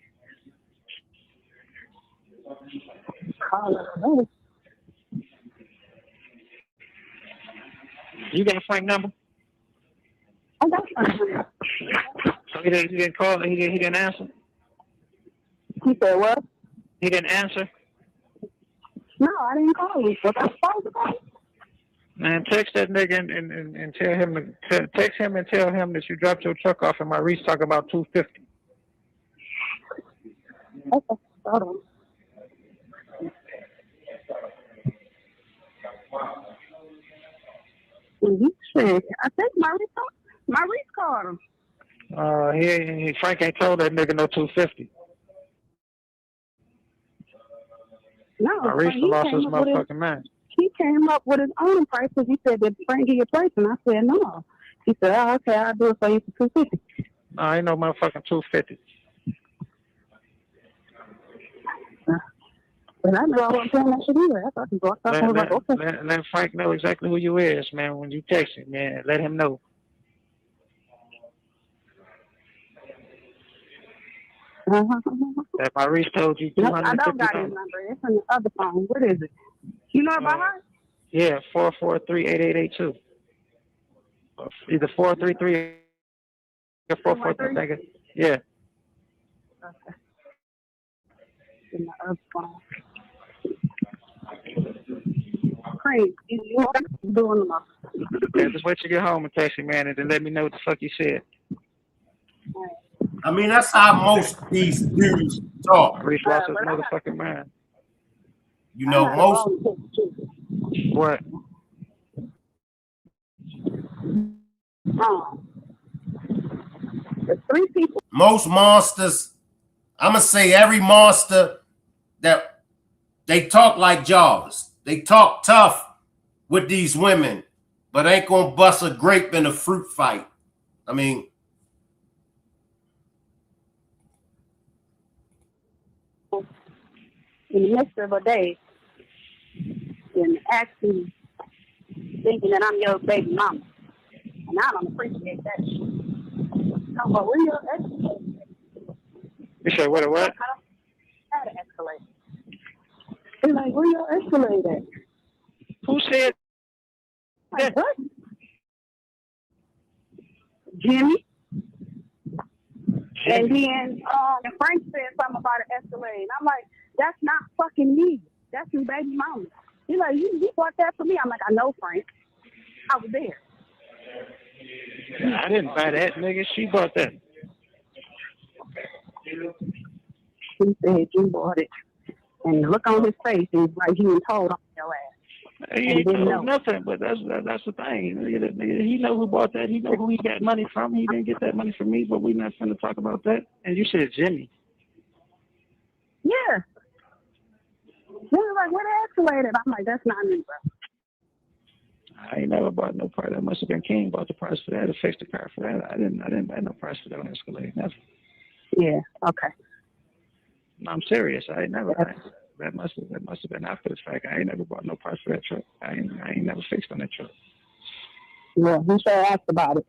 You got a Frank number? I got Frank number. So he didn't call. He didn't answer. He said what? He didn't answer. No, I didn't call him. Was I supposed to call him? Man, text that nigga and tell him text him and tell him that you dropped your truck off and Maurice talking about 250. Okay, hold on. Shit, I think Maurice called him. Frank ain't told that nigga no 250. No, Maurice lost his motherfucking mind. He came up with his own price because he said, did Frank give you a price? And I said, no. He said, oh, okay, I'll do it for you for 250. No, ain't no motherfucking 250. But I knew I wasn't paying that shit either. I thought he brought something. I was like, okay. Let Frank know exactly who you is, man. When you text him, man, let him know. That Maurice told you $250. No, I don't got his number. It's on the other phone. What is it? You know about her? Yeah, 443-8882. Either 433 or 443. Yeah. Okay. In the other phone. Crazy. You know what I'm doing tomorrow? Yeah, just wait till you get home and text me, man, and then let me know what the fuck you said. I mean, that's how most of these dudes talk. Maurice lost his motherfucking mind. You know, most. What? There's 3 people. Most monsters, I'm going to say every monster that they talk like Jarvis. They talk tough with these women, but ain't going to bust a grape in a fruit fight. I mean, in the midst of a day and actually thinking that I'm your baby mama. And I don't appreciate that shit. No, but where your escalate? You said what? I had to escalate. They're like, where your escalate at? Who said like, what? Jimmy? And then Frank said something about an escalade. And I'm like, that's not fucking me. That's your baby mama. He's like, you bought that for me. I'm like, I know, Frank. I was there. I didn't buy that, nigga. She bought that. He said you bought it. And the look on his face is like he was told on your ass. He ain't told nothing, but that's the thing. He know who bought that. He know who he got money from. He didn't get that money from me, but we're not going to talk about that. And you said Jimmy. Yeah. He was like, where the escalator? I'm like, that's not me, bro. I ain't never bought no part. That must have been King bought the price for that to fix the car for that. I didn't buy no price for that on Escalade. Never. Yeah, okay. No, I'm serious. That must have been after the fact. I ain't never bought no parts for that truck. I ain't never fixed on that truck. Yeah, he sure asked about it.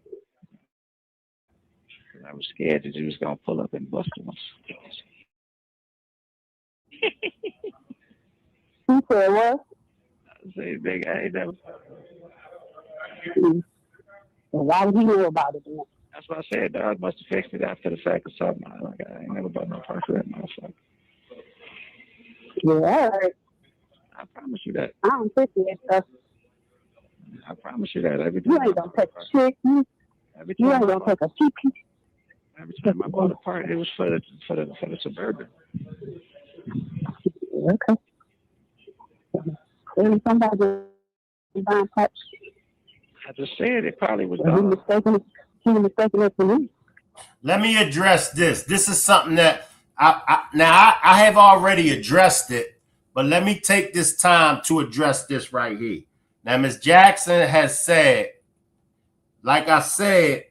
I was scared that you was gonna pull up and bust us. Who said what? I said, nigga, I ain't never. Well, why would he know about it then? That's what I said. Dog must have fixed it after the fact or something. I ain't never bought no part for that motherfucker. Yeah, all right. I promise you that. I don't appreciate stuff. I promise you that. Every time You ain't gonna take a shit. You ain't gonna take a pee. Every time I bought a part, it was for the Suburban. Okay. Clearly somebody buying parts. I just said it probably was He was mistaken it for me. Let me address this. This is something that I have already addressed it, but let me take this time to address this right here. Now, Ms. Jackson has said, like I said,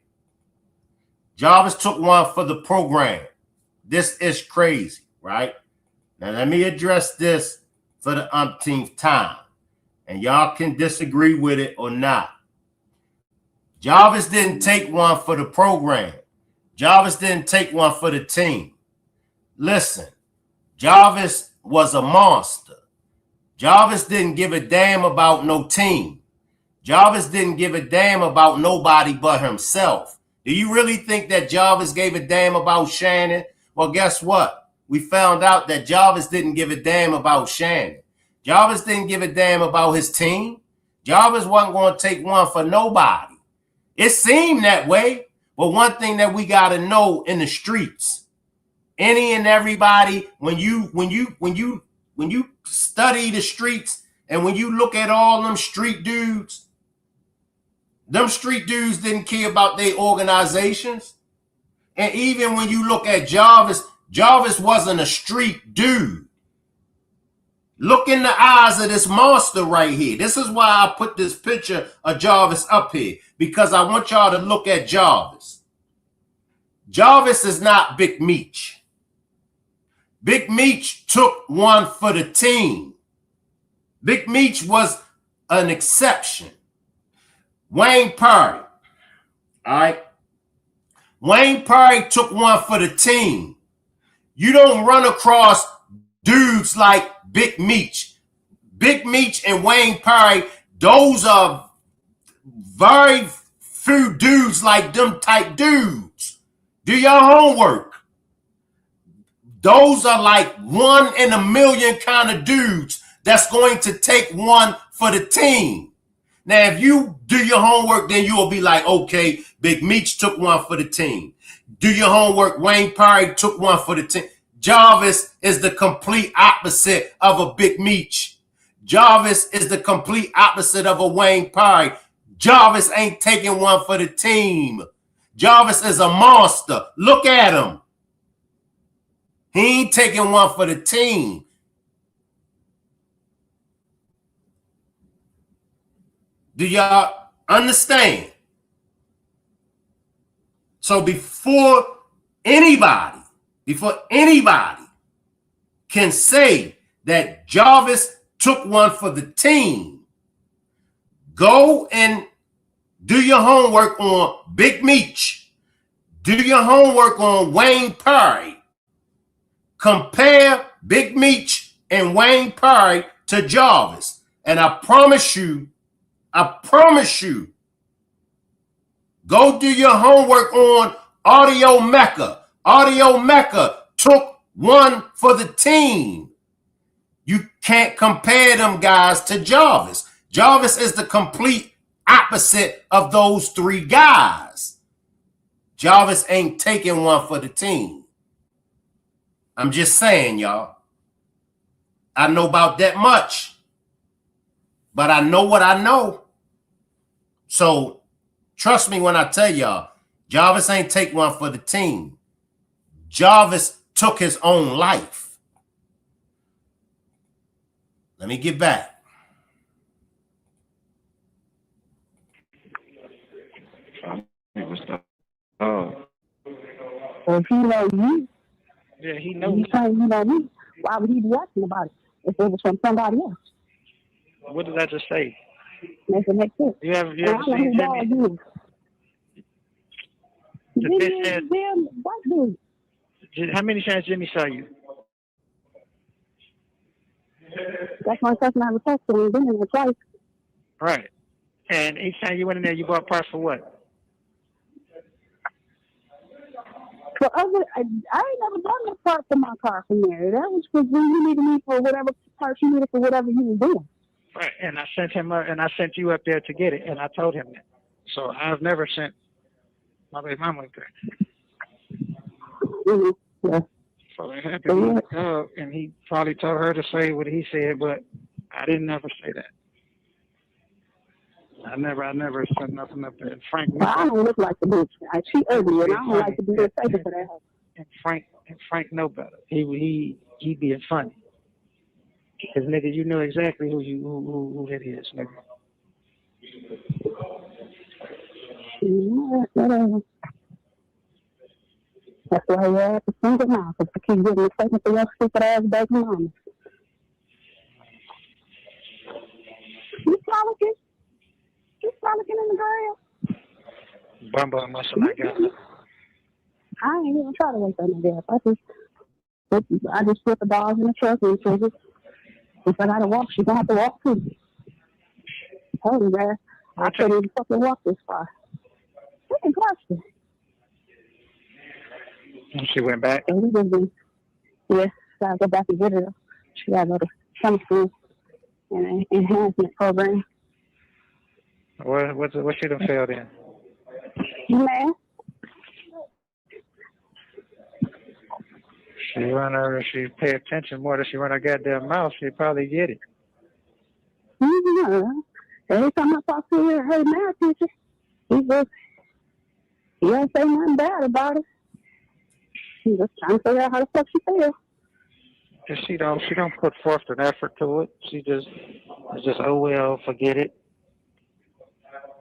Jarvis took one for the program. This is crazy, right? Now, let me address this for the umpteenth time, and y'all can disagree with it or not. Jarvis didn't take one for the program. Jarvis didn't take one for the team. Listen, Jarvis was a monster. Jarvis didn't give a damn about no team. Jarvis didn't give a damn about nobody but himself. Do you really think that Jarvis gave a damn about Shannon? Well, guess what? We found out that Jarvis didn't give a damn about Shannon. Jarvis didn't give a damn about his team. Jarvis wasn't going to take one for nobody. It seemed that way, but one thing that we got to know in the streets, any and everybody, when you study the streets and when you look at all them street dudes didn't care about their organizations. And even when you look at Jarvis, Jarvis wasn't a street dude. Look in the eyes of this monster right here. This is why I put this picture of Jarvis up here, because I want y'all to look at Jarvis. Jarvis is not Big Meech. Big Meech took one for the team. Big Meech was an exception. Wayne Perry, all right? Wayne Perry took one for the team. You don't run across dudes like Big Meech. Big Meech and Wayne Perry, those are very few dudes like them type dudes. Do your homework. Those are like 1 in a million kind of dudes that's going to take one for the team. Now, if you do your homework, then you will be like, okay, Big Meech took one for the team. Do your homework, Wayne Perry took one for the team. Jarvis is the complete opposite of a Big Meech. Jarvis is the complete opposite of a Wayne Perry. Jarvis ain't taking one for the team. Jarvis is a monster. Look at him. He ain't taking one for the team. Do y'all understand? So before anybody can say that Jarvis took one for the team, go and do your homework on Big Meech. Do your homework on Wayne Perry. Compare Big Meech and Wayne Perry to Jarvis. And I promise you, go do your homework on Audio Mecca. Audio Mecca took one for the team. You can't compare them guys to Jarvis. Jarvis is the complete opposite of those three guys. Jarvis ain't taking one for the team. I'm just saying, y'all. I know about that much. But I know what I know. So trust me when I tell y'all, Jarvis ain't take one for the team. Jarvis took his own life. Let me get back. Oh. Well, if he know you, Yeah, he knows. he's saying he know me. Why would he be asking about it if it was from somebody else? What did I just say? Makes it make sense. You ever I know seen who dog Jimmy? is. They said, Damn white dude. how many times Jimmy saw you? That's my cousin I was texting him. Been in there twice. Right. And each time you went in there, you bought parts for what? For other, I ain't never done no part for my car from there. That was because you needed me for whatever parts you needed for whatever you was doing. Right. And I sent him up, and I sent you up there to get it, and I told him that. So I've never sent my baby mama up there. Mm-hmm. Yeah. So it happened to be a dog, and he probably told her to say what he said, but I didn't ever say that. I never sent nothing up there. And Frank, well, I don't look like the bitch. She ugly, and I don't like to be the face for that. And Frank know better. He being funny. Cause nigga, you know exactly who that is, nigga. Yeah, whatever. That's why you have to think it now, because I keep getting mistaken for your stupid ass baby mama. You frolicking? You frolicking in the grass? Bumbo must have not got it. I ain't even try to wake that nigga up. I just put the dogs in the truck and said, if I gotta walk, she's gonna have to walk too. Told her that. I couldn't even fucking walk this far. We can cross it. And she went back? So we just been, yeah, gotta go back and get her. She gotta go to summer school and an enhancement program. What she done failed in? Man. She pay attention more than she run her goddamn mouth, she'd probably get it. Mm-hmm. Every time I talk to her math teacher, he don't say nothing bad about it. She's just trying to figure out how the fuck she feels. Cause she don't put forth an effort to it. It's just oh well, forget it.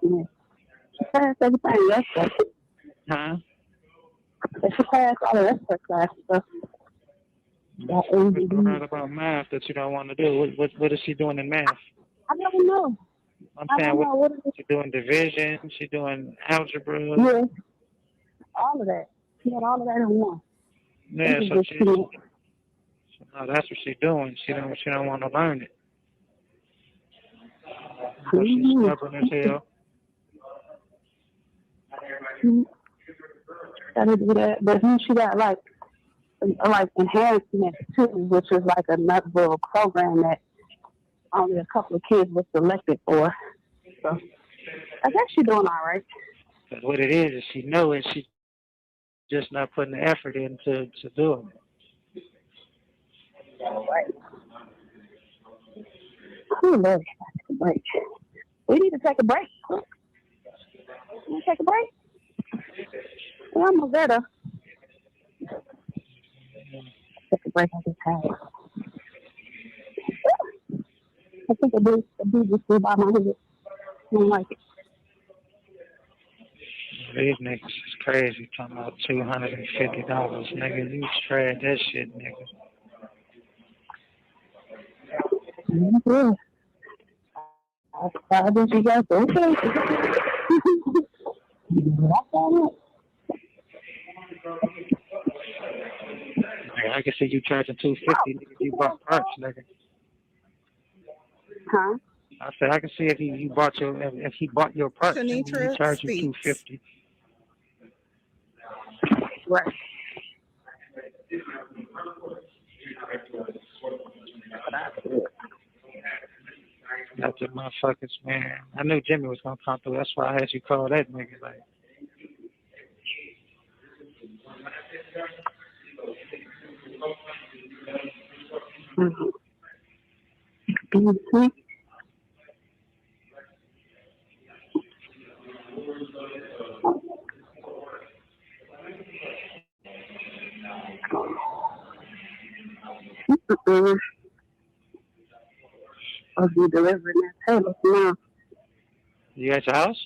Yeah. She passed everything else stuff. Huh? She passed all the rest of her class stuff. What's going on about math that you don't want to do? What is she doing in math? I don't know. I'm saying, what is she doing? Division? She doing algebra? Yeah. All of that. She had all of that in one. Yeah, so no, that's what she's doing. She don't want to learn it. But she's stubborn as hell. Gotta do that. But then she got like enhancement too, which is like another little program that only a couple of kids were selected for. So I guess she's doing all right. But what it is she know it. She just not putting the effort into doing it. Right. Ooh, Lord, take a break. We need to take a break. You want to take a break? We're almost there, though. Take a break. I just had it. I think a dude just flew by my head. I don't like it. These niggas is crazy. Talking about $250, nigga. You trash that shit, nigga. Yeah. I think you guys okay. I can see you charging $250, nigga. You bought parts, nigga. Huh? I said I can see if he bought your parts, he charge you $250. Right. That's the motherfuckers, man. I knew Jimmy was gonna come through. That's why I had you call that nigga. Like, Mm-hmm. I'll be delivering that table tomorrow. you at your house?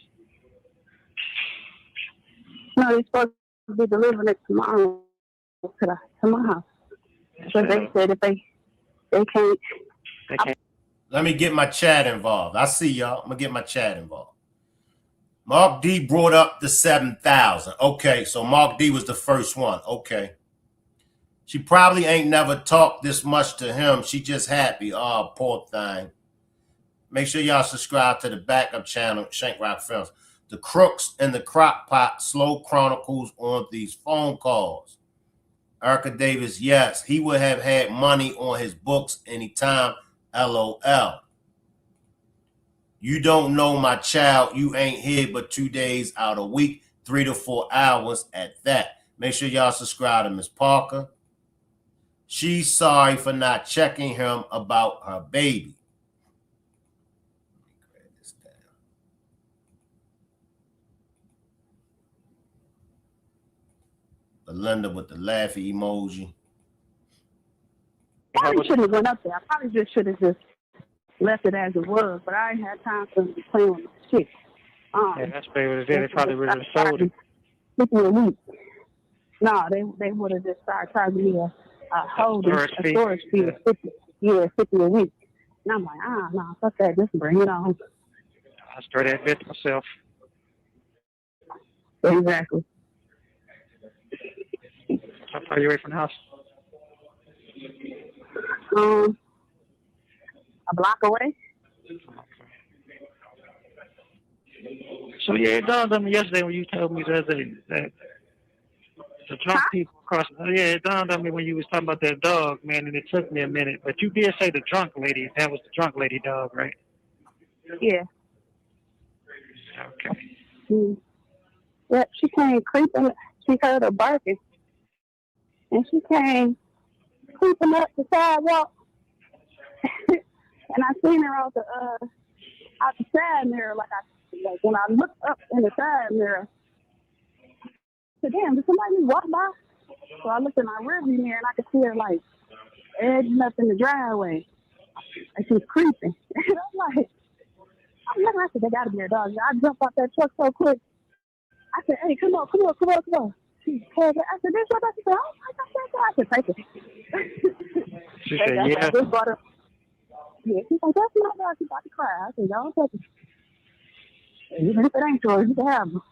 No, they're supposed to be delivering it tomorrow to my house. But they said if they can't. Let me get my chat involved. I see y'all. I'm gonna get my chat involved. Mark D brought up the 7,000. Okay, so Mark D was the first one. Okay. She probably ain't never talked this much to him. She just happy. Oh, poor thing. Make sure y'all subscribe to the backup channel, Shank Rock Films. The Crooks and the Crock Pot, slow chronicles on these phone calls. Erica Davis, yes, he would have had money on his books anytime. LOL. You don't know my child. You ain't here but 2 days out a week, 3 to 4 hours at that. Make sure y'all subscribe to Miss Parker. She's sorry for not checking him about her baby. Belinda with the laughy emoji. Probably shouldn't have went up there. I probably just should have just left it as it was, but I ain't had time to be playing with my shit. Yeah, that's what it there. They probably would have sold it. 50 a week. No, they would have just started charging me a storage fee of 50. Yeah, 50 a week. And I'm like, no, fuck that. Just bring it on. I started that bit myself. Exactly. How far are you away from the house? A block away. So yeah, it dawned on me yesterday when you told me that the drunk people across. Yeah, it dawned on me when you was talking about that dog, man, and it took me a minute. But you did say the drunk lady. That was the drunk lady dog, right? Yeah. Okay. Yeah, she came creeping. She heard her barking, and she came creeping up the sidewalk. And I seen her out the side mirror, like when I looked up in the side mirror. I said, "Damn, did somebody walk by?" So I looked in my rearview mirror, and I could see her like edging up in the driveway, and she was creeping. And I'm like, I said, "They gotta be a dog." I jumped off that truck so quick. I said, "Hey, come on." She said, "I said, this what?" She said, "Oh my God, I said, take it." She said, "Yeah." Yeah, she's like, "That's my dog." She's about to cry. I said, "Don't take it. Even if it ain't yours, you can have them."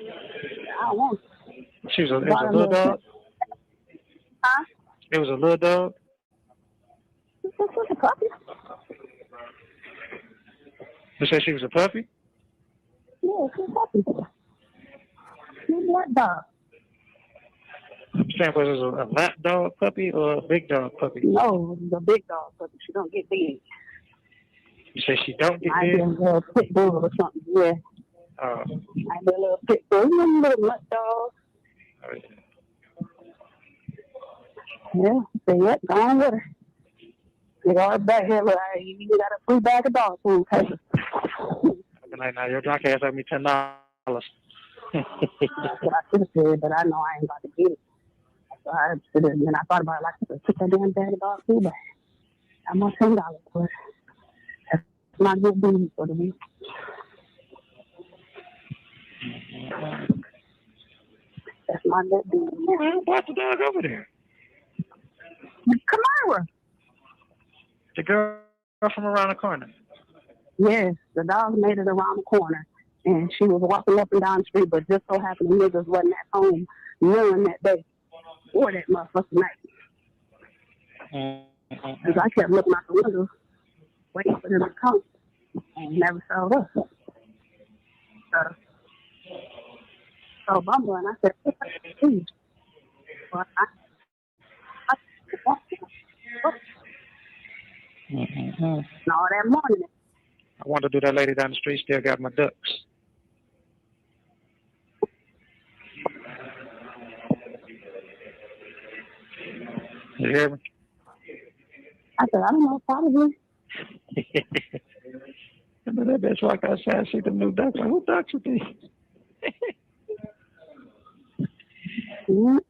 I don't want it. It was a little dog? Huh? It was a little dog? She said she was a puppy. You said she was a puppy? Yeah, she's a puppy. She's a black dog. I'm saying, was it a lap dog puppy or a big dog puppy? No, the big dog puppy. She don't get big. You said she don't get Might big? be a little pit bull or something, yeah. Might be a little pit bull, a little mutt dog. Oh, Yeah, so yep, go on with her. Get all back here, look, you got a free bag of dog food, hey. Like, now your drunk ass owe me $10. That's what I should have said, but I know I ain't about to get it. So I should have, and I thought about it, like, I should have took that damn bag of dog food back. I'm on $10 for it. That's my good deed for the week. That's my good deed. Who brought the dog over there? Kamara. The girl from around the corner. Yes, the dog made it around the corner, and she was walking up and down the street, but just so happened the niggas wasn't at home none that day or that motherfucking night. Because I kept looking out the window, waiting for them to come, and never showed up. So bumbling, I said, "What the fuck?" Well, and all that morning. I wanted to do that lady down the street, still got my ducks. You hear me? I said, I don't know, probably. And then that bitch walked outside, see the new ducks. Like, who ducks with these? And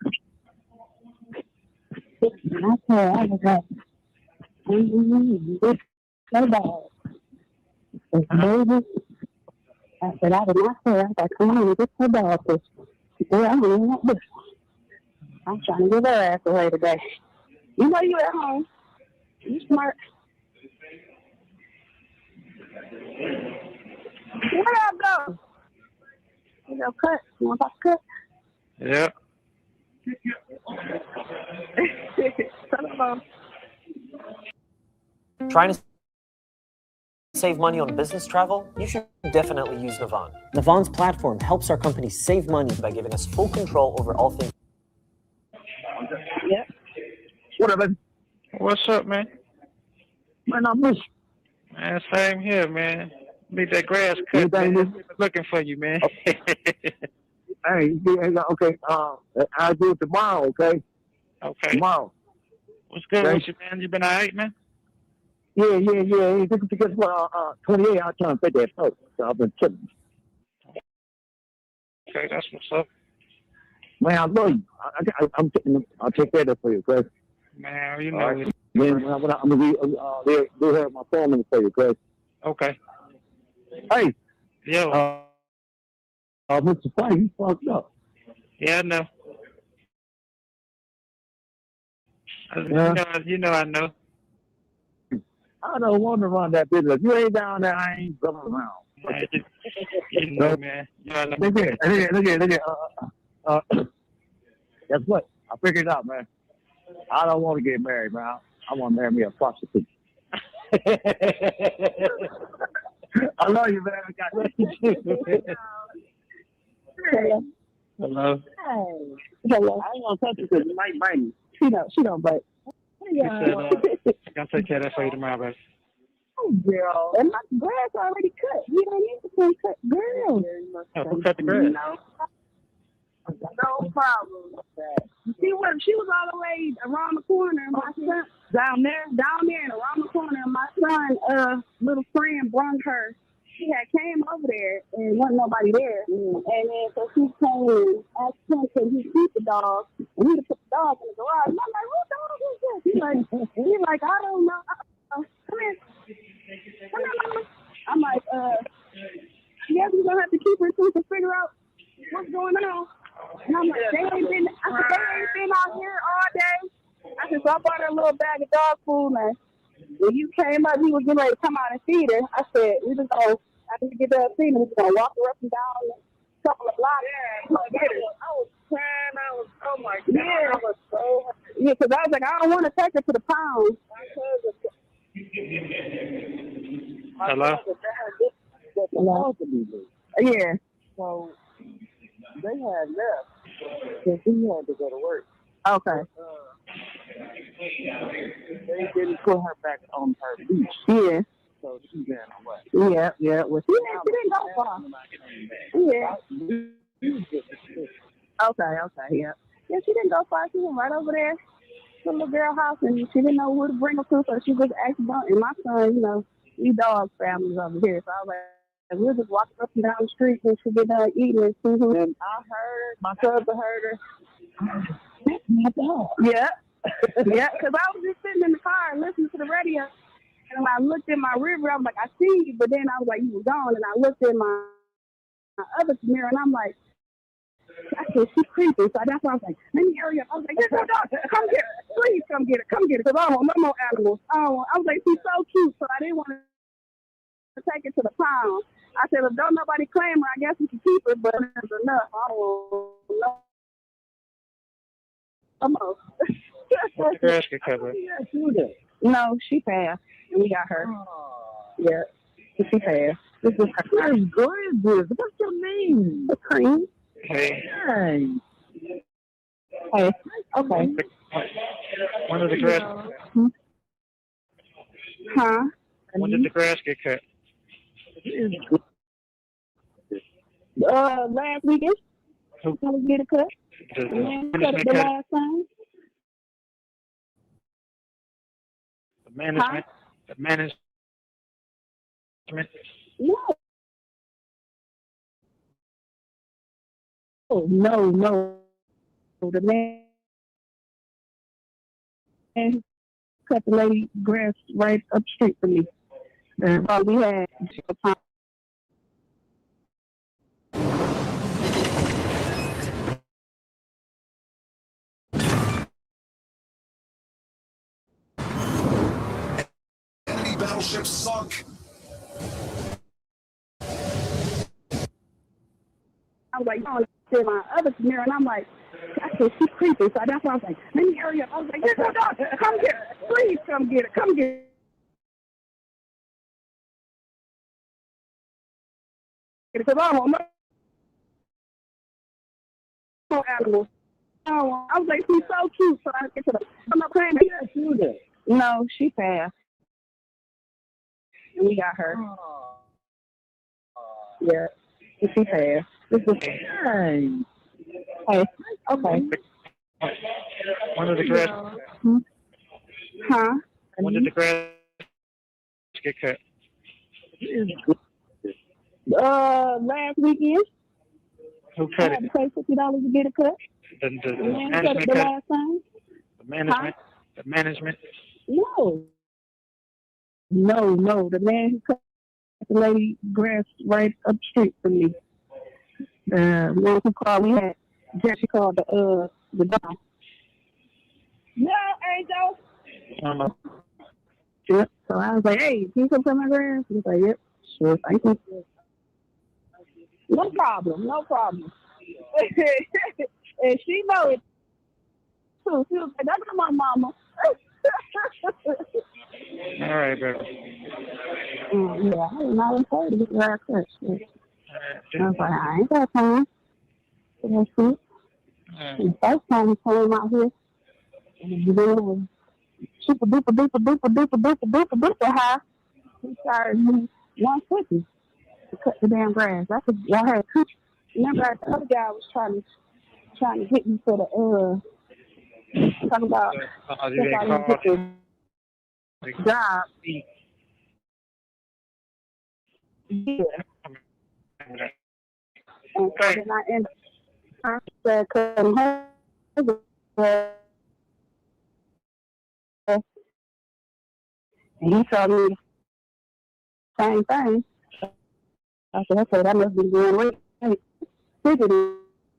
I said, I was like, it's so bad. It's baby. I said, I did not say, I was like, come on, get so bad. Boy, I'm really not this. I'm trying to give her ass away today. You know you at home. You smart. Where I go? your cut. You want to talk cut? Yeah. Telephone. Trying to save money on business travel? You should definitely use Navan. Navan's platform helps our companies save money by giving us full control over all things. Yeah. What up, man? What's up, man? Man, I miss Man, same here, man. Need that grass cut, man. Looking for you, man. Hey, okay. I'll do it tomorrow, okay? Okay. Tomorrow. What's good Okay. with you, man? You been all right, man? Yeah. Because 28, I'm trying to pay that post. So I've been chilling. Okay, that's what's up. Man, I love you. I'll take care of that for you, okay? Man, you know All right. it. Man, I'm gonna be they'll have my phone number for you, okay? Okay. Hey. Yo. Mr. Fight, you fucked up. Yeah, I know. Yeah. You know I know. I don't want to run that business. If you ain't down there, I ain't coming around. Man, you know, man. You know I know. Look at. Guess what? I figured it out, man. I don't want to get married, man. I want to marry me a prostitute. I love you, man. I got Hello. Hey. Hello. I ain't gonna touch you because you might bite me. She don't bite. You said, I'm gonna take care of that for you tomorrow, baby. Oh, girl. And my grass already cut. You don't need to come cut. Girl. Oh, who cut the grass? No problem. She was all the way around the corner. My son down there and around the corner. My son, little friend brung her. She had came over there and wasn't nobody there. And then so she came and asked him could he keep the dog, and he'd put the dog in the garage. And I'm like, what dog is this? He's like, I don't know. Come here, mama. I'm like, yeah, we're gonna have to keep her until we can figure out what's going on. And I'm like, they ain't been out here all day. I said, so I bought her a little bag of dog food, and when you came up, he was getting ready to come out and feed her. I said, we just gonna, after we get done feeding her, we're gonna walk her up and down a couple of blocks. Yeah, I was crying. Oh my God. Yeah, I was so happy. Yeah, because I was like, I don't want to take her to the pound. Hello? Hello? Yeah. So they had left because he had to go to work. Okay. They didn't put her back on her beach. Yeah. So she ran away. Yeah. Well, she didn't go far. Yeah. Okay, yeah. Yeah, she didn't go far. She went right over there to the little girl house, and she didn't know who to bring her to, so she just asked about. And my son, you know, we dog families over here, so I was like, we'll just walk up and down the street when she get done eating and see who. And I heard, my cousin heard her. That's my dog. Yeah. Yeah, because I was just sitting in the car and listening to the radio. And when I looked in my river, I was like, I see you. But then I was like, you were gone. And I looked in my other mirror, and I'm like, I said, she's creepy. So that's why I was like, let me hurry up. I was like, get your dog. Come get her. Please come get her. Come get her. Because I don't want no more animals. I was like, she's so cute. So I didn't want to take her to the pound. I said, if don't nobody claim her, I guess we can keep her. But that's enough. I don't want no more. What the grass get covered? No, she passed, and we got her. Yeah, she passed. This is her. That's gorgeous. What's your name? Cream. Hey. Hey. Okay. When did the grass? Huh? When did the grass get cut? Last weekend. Who? I was getting cut. The The cut? last time. The management? Huh? The management? No. Oh, no. The man cut the lady grass right up the street from me. And we had Enemy battleship sunk. was like, no, to my other mirror, and I'm like, I said, she's creepy. So that's why I was like, let me hurry up. I was like, here's your dog. Come get her. Please come get her. Come get her. Because I don't want no animals. I was like, she's so cute. So I get to the, I'm not playing her. No, she passed. And we got her. Yeah, she passed. Hey. Hey, okay. When did the grass? Huh? When did the grass get cut? Last weekend. Who I cut had it? to pay $50 to get a cut. The Man cut it management the cut last time. it? The management? The management? No. No. The man who cut the lady grass right up the street from me. The man who called, we had Jesse called the dog. No, Angel. Yep. So I was like, hey, can you come cut my grass? He was like, yep. Sure, thank you. No problem. And she know it too. She was like, that's my mama. All right, bro. Yeah, I was not afraid to get the haircut. I was like, I ain't got time. That's it. The first time he came out here, and the girl was super duper high. He started me 150 to cut the damn grass. I could, y'all had two. Remember, the other guy was trying to hit me for the talking about since I didn't get the job. Yeah. And so then I ended up cutting her. And he told me the same thing. I said, okay, that must be going right. I figured it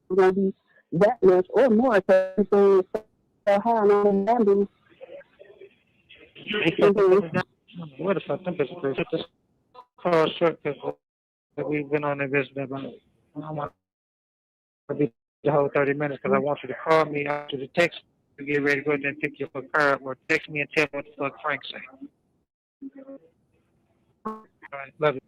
was going to be that much or more because it's so high on the ambulance. What the fuck? Them bitches hit this car short because we've been on the visit about. I don't want to be the whole 30 minutes because I want you to call me after the text to get ready to go and pick you up a car or text me and tell me what the fuck Frank say. All right, love it.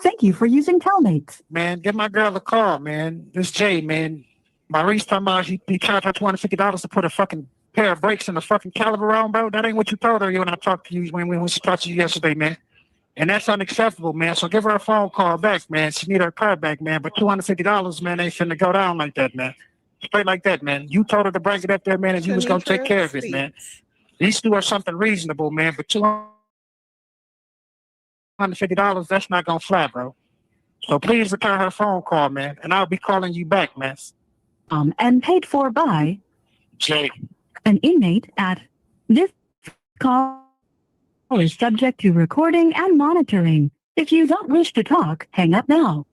Thank you for using Telmate. Man, give my girl a call, man. This Jay, man. Maurice talking about he charged her $250 to put a fucking pair of brakes in the fucking caliber on, bro. That ain't what you told her when I talked to you when she talked to you yesterday, man. And that's unacceptable, man. So give her a phone call back, man. She need her car back, man. But $250, man, ain't finna go down like that, man. Straight like that, man. You told her to bring it up there, man, and you was gonna take care of it, man. At least do her something reasonable, man. But $250, that's not gonna fly, bro. So please return her phone call, man, and I'll be calling you back, man. And paid for by Jay. an inmate at this call is subject to recording and monitoring. If you don't wish to talk, hang up now.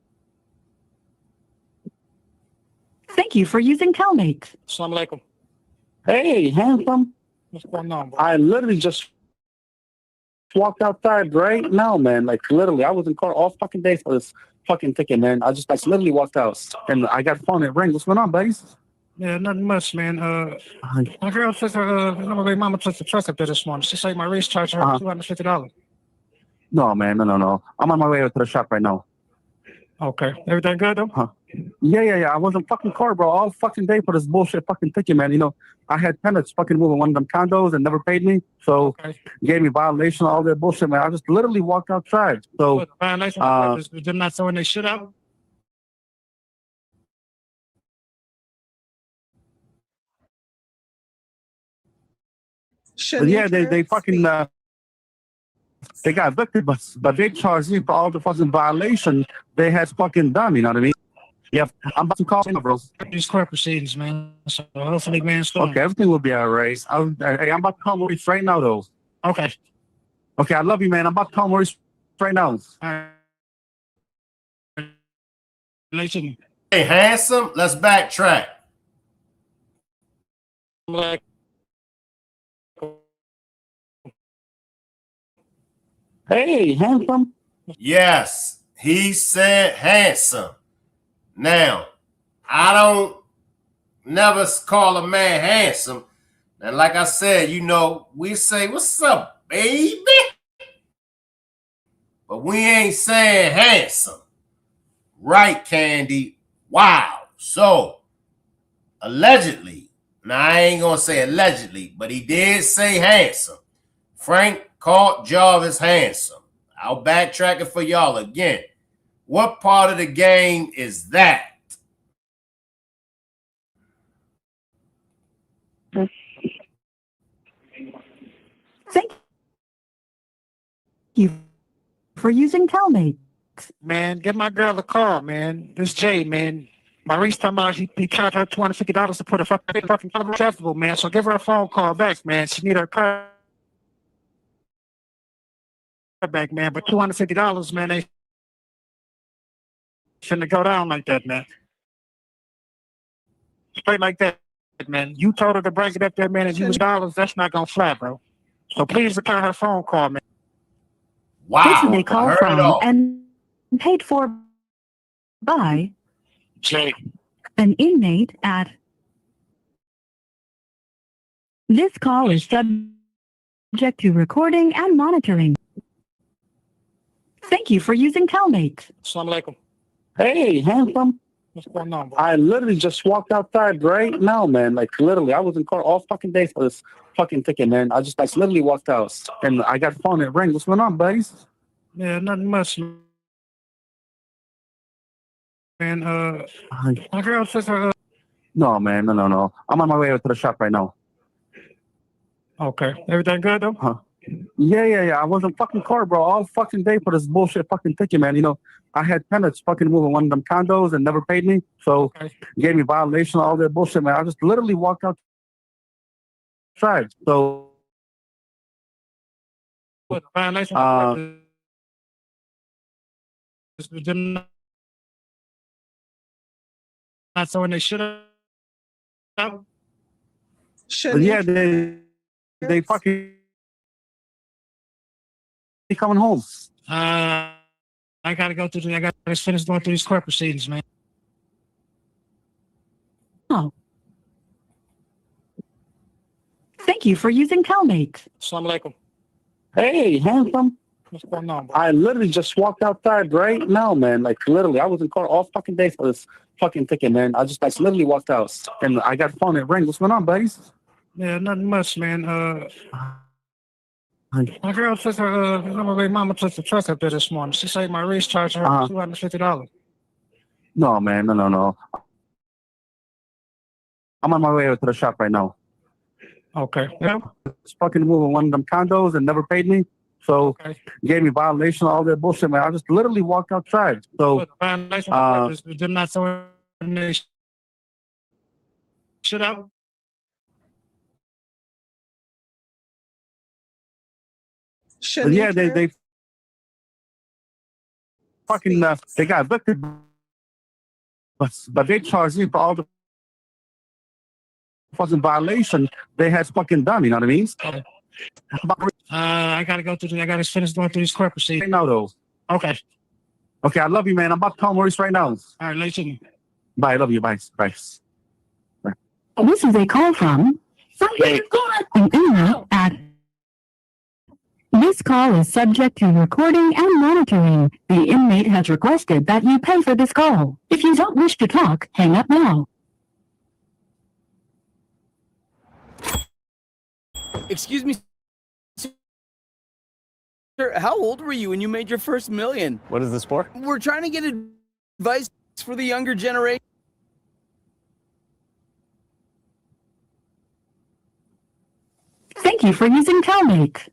Thank you for using Telmate. Assalamu alaikum. Hey, handsome. What's going on, bro? I literally just walked outside right now, man. Like, literally, I was in car all fucking day for this fucking ticket, man. I just, like, literally walked out, and I got the phone and it rang. What's going on, buddies? Yeah, nothing much, man. My girl took her, my baby mama took the truck up there this morning. She said my race charged her $250. No, man, no. I'm on my way to the shop right now. Okay. Everything good, though? Huh. Yeah. I was in fucking car, bro, all fucking day for this bullshit fucking ticket, man. You know, I had tenants fucking moving one of them condos and never paid me, so gave me violation, all that bullshit, man. I just literally walked outside. So, violation? They're not throwing their shit out? yeah, they fucking they got evicted, but they charged me for all the fucking violation they had fucking done. You know what I mean? Yeah, I'm about to call you, bro. These court proceedings, man. So hopefully, man, okay, everything will be all right. Hey, I'm about to call Maurice right now, though. Okay, I love you, man. I'm about to call Maurice right now. Listen. Hey, handsome. Let's backtrack. Like. Hey, handsome. Yes, He said handsome. Now, I don't never call a man handsome. And like I said, you know, we say, what's up, baby? But we ain't saying handsome. Right, Candy? Wow. So, allegedly, now I ain't going to say allegedly, but he did say handsome. Frank called Jarvis handsome. I'll backtrack it for y'all again. What part of the game is that? Thank you for using Telmate. Man, give my girl a call, man. This Jay, man. Maurice talking about he charged her $250 to put a fucking festival, man. So give her a phone call back, man. She need her car back, man. But $250, man, they shouldn't go down like that, man. Straight like that, man. You told her to bring it up there, man, and you was dollars. That's not gonna fly, bro. So please return her phone call, man. Wow. This is a call from and paid for by Jay. an inmate at. This call is subject to recording and monitoring. Thank you for using Telmate. Assalamu alaikum. Hey, handsome. What's going on, bro? I literally just walked outside right now, man. Like, literally, I was in court all fucking day for this fucking ticket, man. I just, like, literally walked out. And I got phone, it rang. What's going on, buddies? Yeah, nothing much, man. My girl says her. No, man, no. I'm on my way over to the shop right now. Okay. Everything good, though? Huh. Yeah. I was in fucking court, bro, all fucking day for this bullshit fucking ticket, man. You know, I had tenants fucking moving one of them condos and never paid me. So gave me violation, all that bullshit, man. I just literally walked outside. So violation. Not throwing their shit out. yeah, they fucking coming home. I gotta go through. I gotta finish going through these court proceedings, man. Oh. Thank you for using Telmate. Assalamu alaikum. Hey, handsome. What's going on, bro? I literally just walked outside right now, man. Like, literally, I was in court all fucking day for this fucking ticket, man. I just, like, literally walked out. And I got phone, it rang. What's going on, buddies? Yeah, nothing much, man. My girl took her, my mama took the truck up there this morning. She said my race charged her $250. No, man, no. I'm on my way over to the shop right now. Okay. Yeah. Just fucking moving one of them condos and never paid me. So gave me violation, all that bullshit, man. I just literally walked outside. So they're not throwing their shit out. Yeah, they fucking they got evicted, but they charged me for all the fucking violation they had fucking done. You know what I mean? I gotta go through. I gotta finish going through these court proceedings. Right now, though. Okay. Okay, I love you, man. I'm about to call Maurice right now. All right, later. Bye. I love you. Bye. This is a call from an inmate at. This call is subject to recording and monitoring. The inmate has requested that you pay for this call. If you don't wish to talk, hang up now. Excuse me, sir, how old were you when you made your first million? What is this for? We're trying to get advice for the younger generation. Thank you for using Telmate.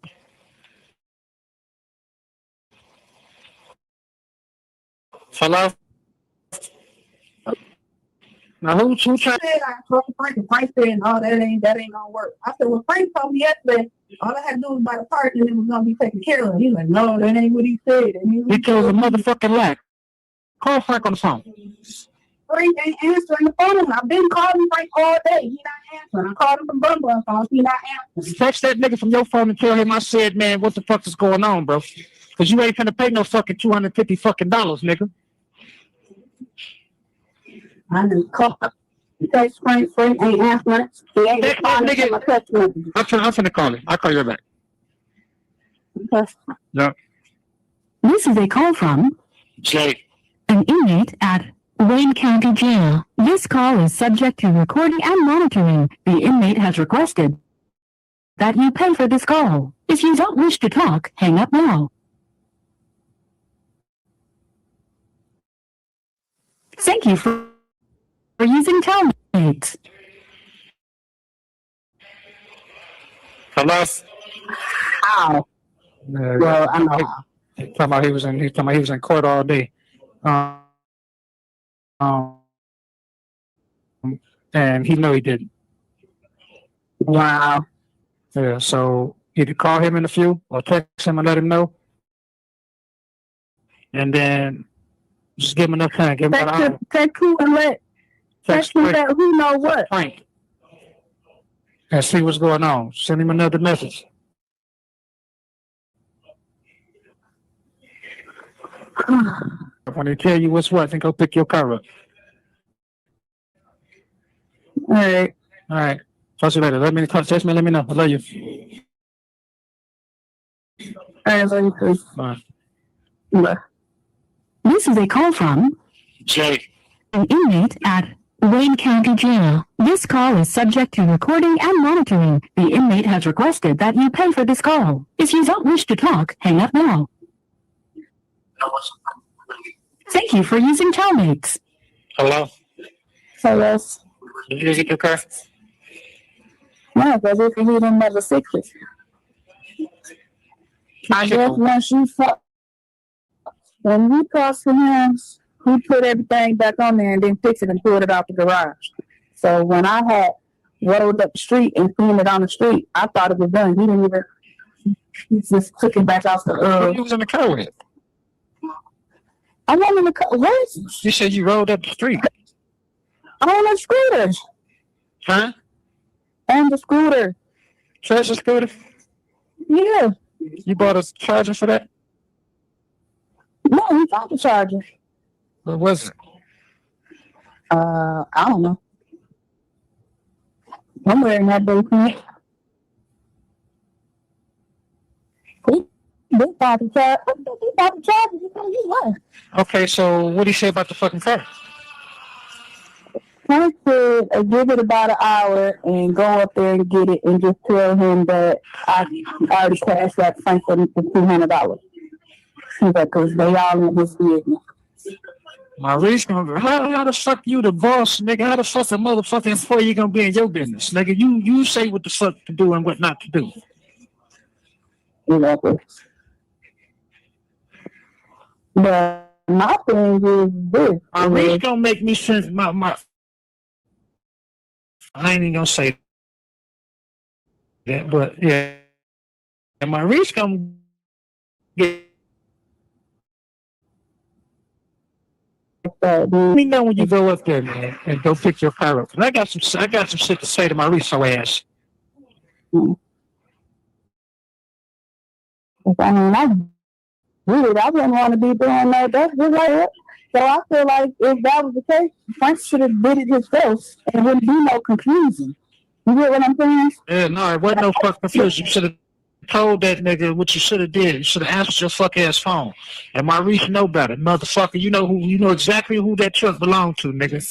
Hello? Now who trying? I told Frank, and Frank said, "No, that ain't gonna work." I said, "Well, Frank told me yesterday all I had to do was buy the part and it was gonna be taken care of." He's like, "No, that ain't what he said." And He told a motherfucking lie. Call Frank on the phone. Frank ain't answering the phone. I've been calling Frank all day. He not answering. I called him from Bumble phone. He not answering. Text that nigga from your phone and tell him I said, man, what the fuck is going on, bro? Cause you ain't finna pay no fucking $250 fucking nigga. I didn't call. Text Frank ain't answering. He ain't responding to my text message. I'm finna call him. I'll call you back. Okay. Yep. This is a call from Jay. an inmate at Wayne County Jail. This call is subject to recording and monitoring. The inmate has requested that you pay for this call. If you don't wish to talk, hang up now. Thank you for using Telmate. Hello? How? Well, I know. He's talking about he was in court all day. And he know he didn't. Wow. Yeah, so either call him in a few or text him and let him know. And then just give him enough time. Give him an hour. Text who and let who know what. Frank. And see what's going on. Send him another message. When they tell you what's what, then go pick your car up. All right. All right. Talk to you later. Text me, let me know. I love you. All right, love you too. Bye. Bye. This is a call from Jay. an inmate at Wayne County Jail. This call is subject to recording and monitoring. The inmate has requested that you pay for this call. If you don't wish to talk, hang up now. Thank you for using Telmates. Hello? Hello. Did you get your car? No, because if he didn't never fix it. I guess once you when we crossed the hands, he put everything back on there and then fixed it and pulled it out the garage. So when I had rolled up the street and cleaned it on the street, I thought it was done. He didn't even. He just took it back out the. Who you was in the car with? I went in the car. What? You said you rolled up the street. I'm on a scooter. Huh? On the scooter. Treasure scooter? Yeah. You bought a charger for that? No, we got the charger. What was it? I don't know. I'm wearing that basement. They bought the charger. They bought the charger. You know, you what? Okay, so what do you say about the fucking car? I said give it about an hour and go up there and get it and just tell him that I already cashed that Frank for $200. He's like, because they all in his business. Maurice, how the fuck you the boss, nigga? How the fuck a motherfucking employee gonna be in your business, nigga? You say what the fuck to do and what not to do. Exactly. But my thing is this. Maurice gonna make me sense my I ain't even gonna say that, but yeah. And Maurice gonna get. Let me know when you go up there, man, and go pick your car up. I got some shit to say to Maurice, so ass. I mean, I wouldn't want to be doing that. That's just like it. So I feel like if that was the case, Frank should have did it himself, and it wouldn't be no confusion. You get what I'm saying? Yeah, no, it wasn't no fucking confusion. You should have told that nigga what you should have did. You should have answered your fuck ass phone. And Maurice know better, motherfucker. You know exactly who that truck belonged to, nigga.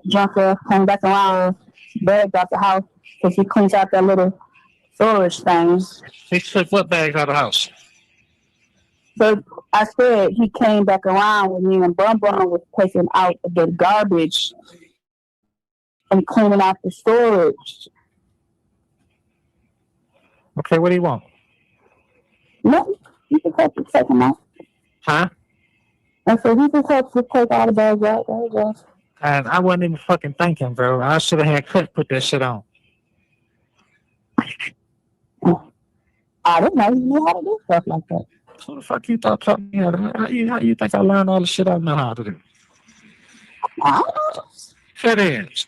Drunk came back around, bagged out the house because he cleans out that little storage thing. He took what bags out of the house? So I said he came back around with me and Bum was taking out the garbage and cleaning out the storage. Okay, what do you want? No, you can help to take them out. Huh? I said he just helps to take all the bags out. There you go. And I wasn't even fucking thinking, bro. I should have had Cut put that shit on. I didn't know you knew how to do stuff like that. Who the fuck you thought taught me how to? How you think I learned all the shit I know how to do? I don't know. Fat ass.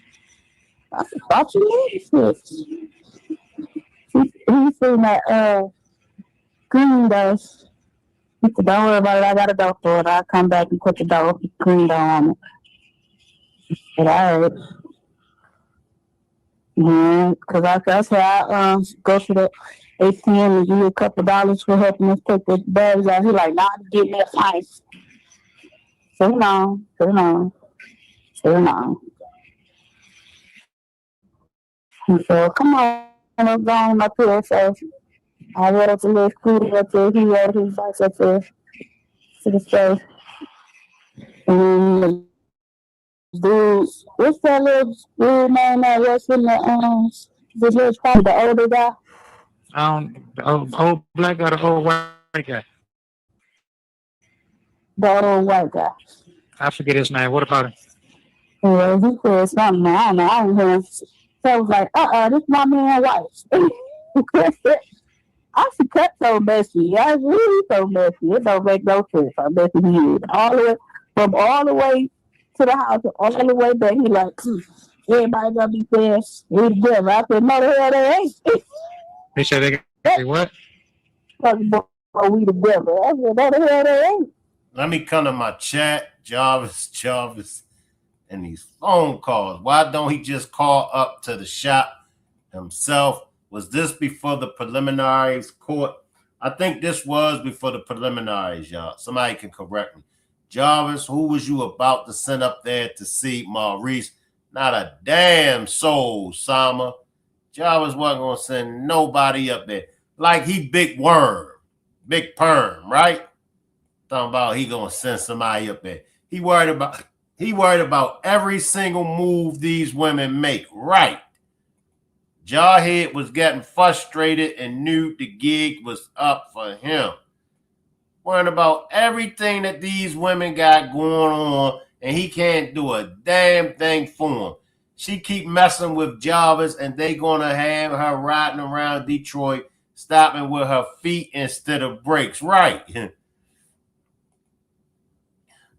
I thought you knew this. He seen that green dust. He said, don't worry about it. I got a door for it. I'll come back and put the door, green door on it. But all right. Yeah, because I said I go to the ATM and give you a couple dollars for helping us take the bags out. He like, nah, get me a fight. So no. And so come on, I'm going up here. So I went up to little scooter up there. He rode his bike up there to the store. And then dude, what's that little dude name that was in the little spot, the older guy? The old black guy, the old white guy. The old white guy. I forget his name. What about him? Yeah, he said something. I don't know. I didn't hear him. So I was like, this my man white. I should cut so messy. I really so messy. It don't make no sense. I bet he is. From all the way to the house, all the way back. He like, everybody gonna be saying, we together. I said, no, the hell they ain't. They said they got what? We together. I said, no, the hell they ain't. Let me come to my chat, Jarvis, and these phone calls. Why don't he just call up to the shop himself? Was this before the preliminaries court? I think this was before the preliminaries, y'all. Somebody can correct me. Jarvis, who was you about to send up there to see Maurice? Not a damn soul, Sama. Jarvis wasn't going to send nobody up there. Like he big worm, big perm, right? Talking about he going to send somebody up there. He worried about every single move these women make, right? Jarhead was getting frustrated and knew the gig was up for him. Worrying about everything that these women got going on, and he can't do a damn thing for him. She keep messing with Jarvis, and they gonna have her riding around Detroit, stopping with her feet instead of brakes, right?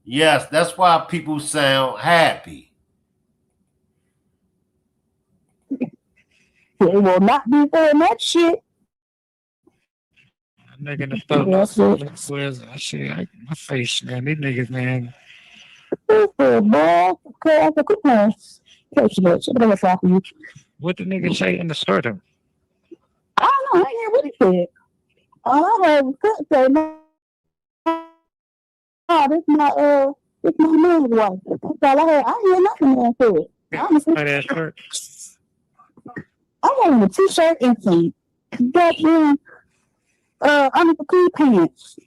Yes, that's why people sound happy. They will not be doing that shit. Nigga, the stuff. Where's that shit? My face, man. These niggas, man. What the nigga say in the store? I don't know. I ain't hear what he said. All I heard was Cut say, no, this my man's wife. That's all I heard. I hear nothing man said. Honestly. I want a t-shirt and some goddamn under the cool pants.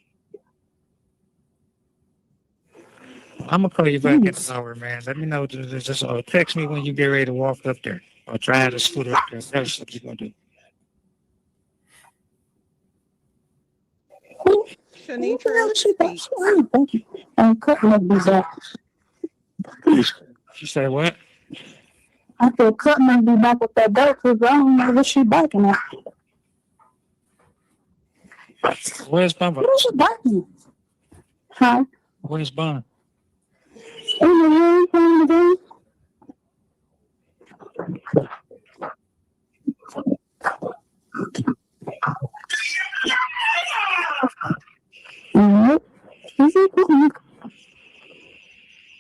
I'm gonna call you back in an hour, man. Let me know. Just text me when you get ready to walk up there, or drive the scooter up there. That's what you gonna do. Shanitra, thank you. Cut must be back. She said what? I said Cut must be back with that dirt because I don't know what she biking at. Where's Bun? What is she biking? Huh? Where's Bun? In the room playing the game.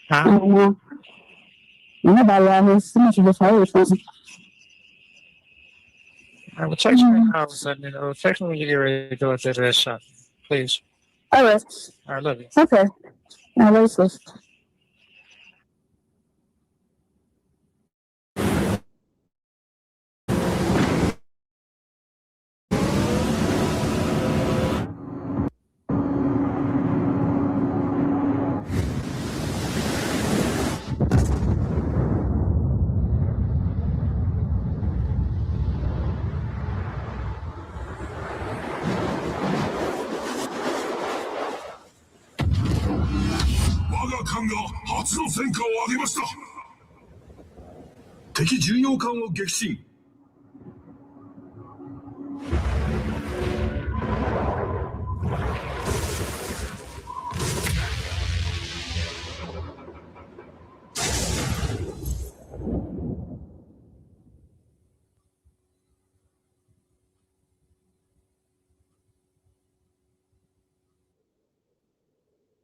Huh? Nobody out here so much just heard something. I will text me all of a sudden. Text me when you get ready to go to that shop, please. All right. I love you. Okay. Now what's this?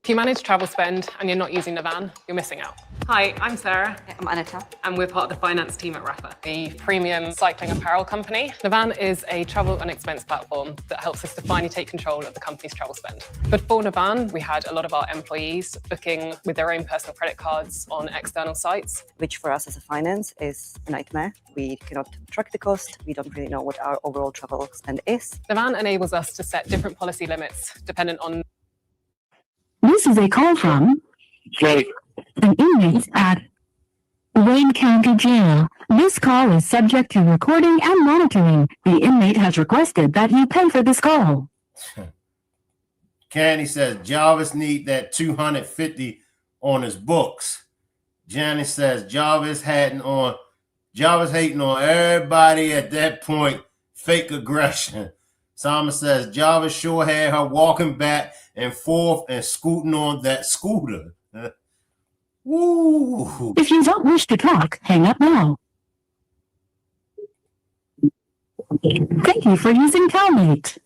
If you manage travel spend and you're not using Navan, you're missing out. Hi, I'm Sarah. I'm Anita. And we're part of the finance team at Rafa, the premium cycling apparel company. Navan is a travel and expense platform that helps us to finally take control of the company's travel spend. But for Navan, we had a lot of our employees booking with their own personal credit cards on external sites. Which for us as a finance is a nightmare. We cannot track the cost. We don't really know what our overall travel spend is. Navan enables us to set different policy limits dependent on... This is a call from an inmate at Wayne County Jail. This call is subject to recording and monitoring. The inmate has requested that you pay for this call. Candy says Jarvis need that 250 on his books. Janice says Jarvis hating on everybody at that point. Fake aggression. Sama says Jarvis sure had her walking back and forth and scooting on that scooter. Woo. If you don't wish to talk, hang up now. Thank you for using Calmate.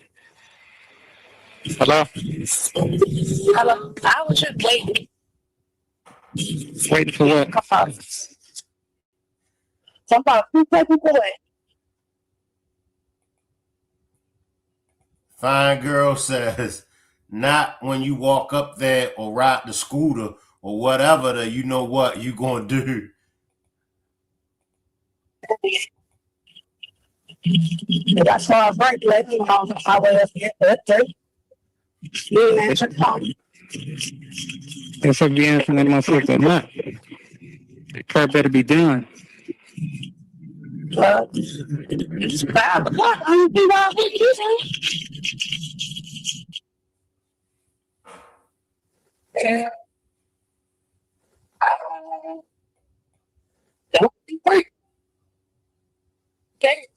Hello? Hello. I was just waiting. Waiting for what? Somebody, 2 seconds away. Fine girl says, not when you walk up there or ride the scooter or whatever that you know what you gonna do. That's why I break left on the highway up here. If I'm being from that motherfucker or not, the car better be done. It's 5 o'clock. I'm be right with you. Yeah. Don't be wait. Okay.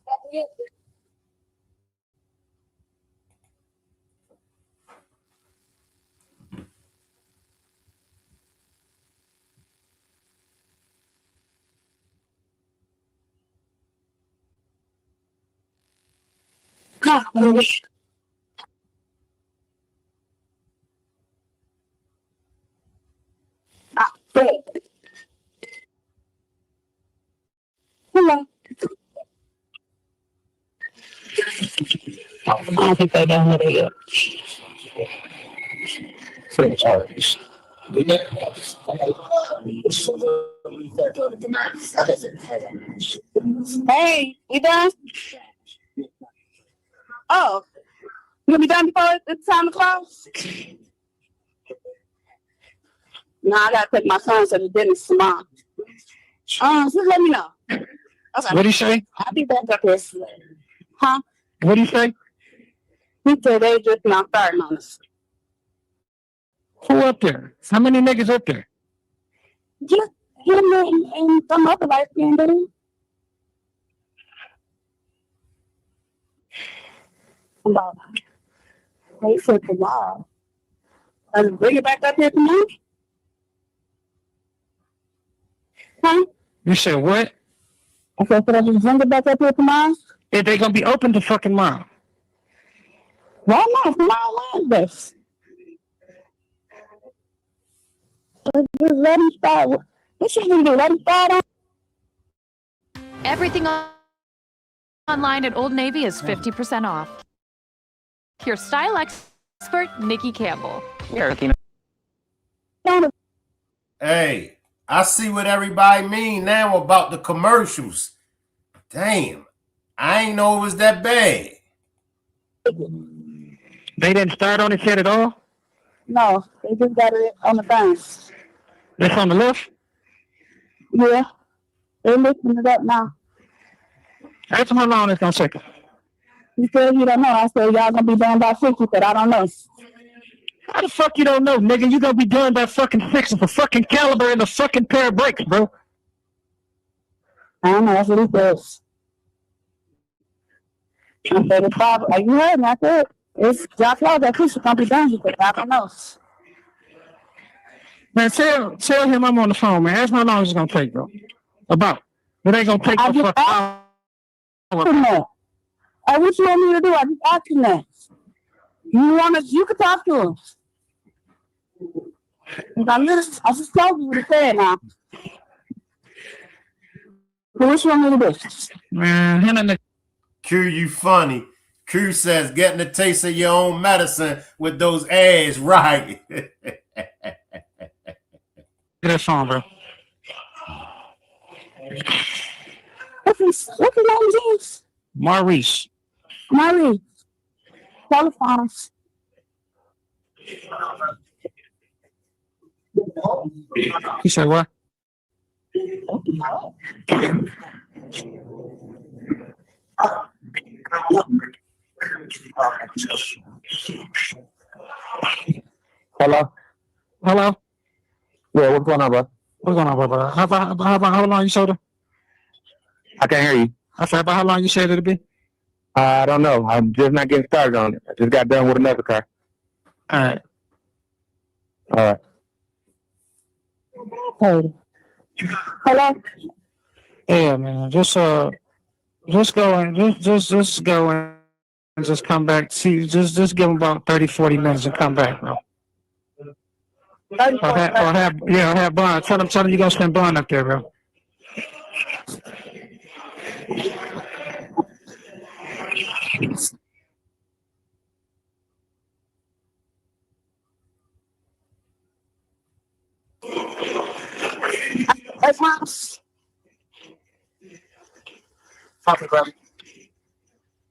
Gosh. Hello. I don't think they downloaded it yet. Jarvis. Hey, you done? Oh, you gonna be done before it's time to close? No, I gotta take my son to the dentist tomorrow. Just let me know. Okay. What do you say? I'll be back up here. Huh? What do you say? He said they just not starting on us. Who up there? How many niggas up there? Just him and some other light skinned dude. They said tomorrow. I'll bring it back up here tomorrow. Huh? You said what? I said, could I just bring it back up here tomorrow? If they gonna be open to fucking tomorrow. Why not? Tomorrow Wednesday. Just let him start. What should we do? Let him start on? Everything online at Old Navy is 50% off. Your style expert, Nikki Campbell. Hey, I see what everybody mean now about the commercials. Damn, I ain't know it was that bad. They didn't start on it yet at all? No, they just got it on the thing. That's on the left? Yeah, they're lifting it up now. Ask them how long it's gonna take. He said he don't know. I said y'all gonna be done by 60, but I don't know. How the fuck you don't know, nigga? You gonna be done by fucking 6 with a fucking caliber and a fucking pair of brakes, bro. I don't know. That's what he says. I said it's 5. Like you heard me. I said it's Josh Law that push gonna be done. He said I don't know. Man, tell him I'm on the phone, man. Ask me how long it's gonna take, bro. About. It ain't gonna take no fucking hour. What you want me to do? I just asked him that. You can talk to him. I just told you what it said now. So which one of the Man, him and the Q, you funny. Q says getting a taste of your own medicine with those ads, right? that song, bro. what's his name is? Maurice. Marie. Telephones. He said what? Hello? Hello? Yeah, what's going on, bro? What's going on, brother? How long you sold it? I can't hear you. I said, about how long you said it'd be? I don't know. I'm just not getting started on it. I just got done with another car. All right. All right. Hey. Hello? Yeah, man. Just go and just go and just come back. See, just give them about 30, 40 minutes and come back, bro. Or have Bond. Tell them you're gonna spend Bond up there, bro.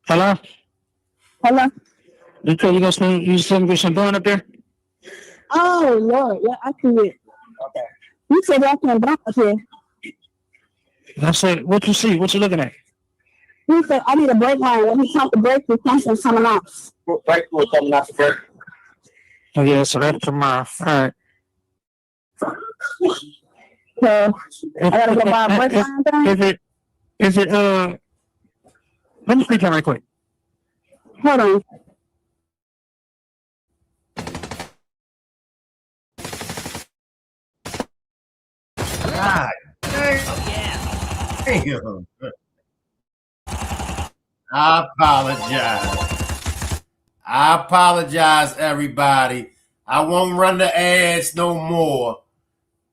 Hello? Hello? You sure you gonna spend some Bond up there? Oh, Lord. Yeah, I see it. Okay. You said I can't block up here. I said, what you see? What you looking at? He said, I need a brake line. When he comes to break, there's something coming out. Break was coming out the break. Oh, yeah, so that's tomorrow. All right. So, I gotta go buy a brake line thing? Is it, let me speak to him right quick. Hold on. God damn. I apologize, everybody. I won't run the ads no more.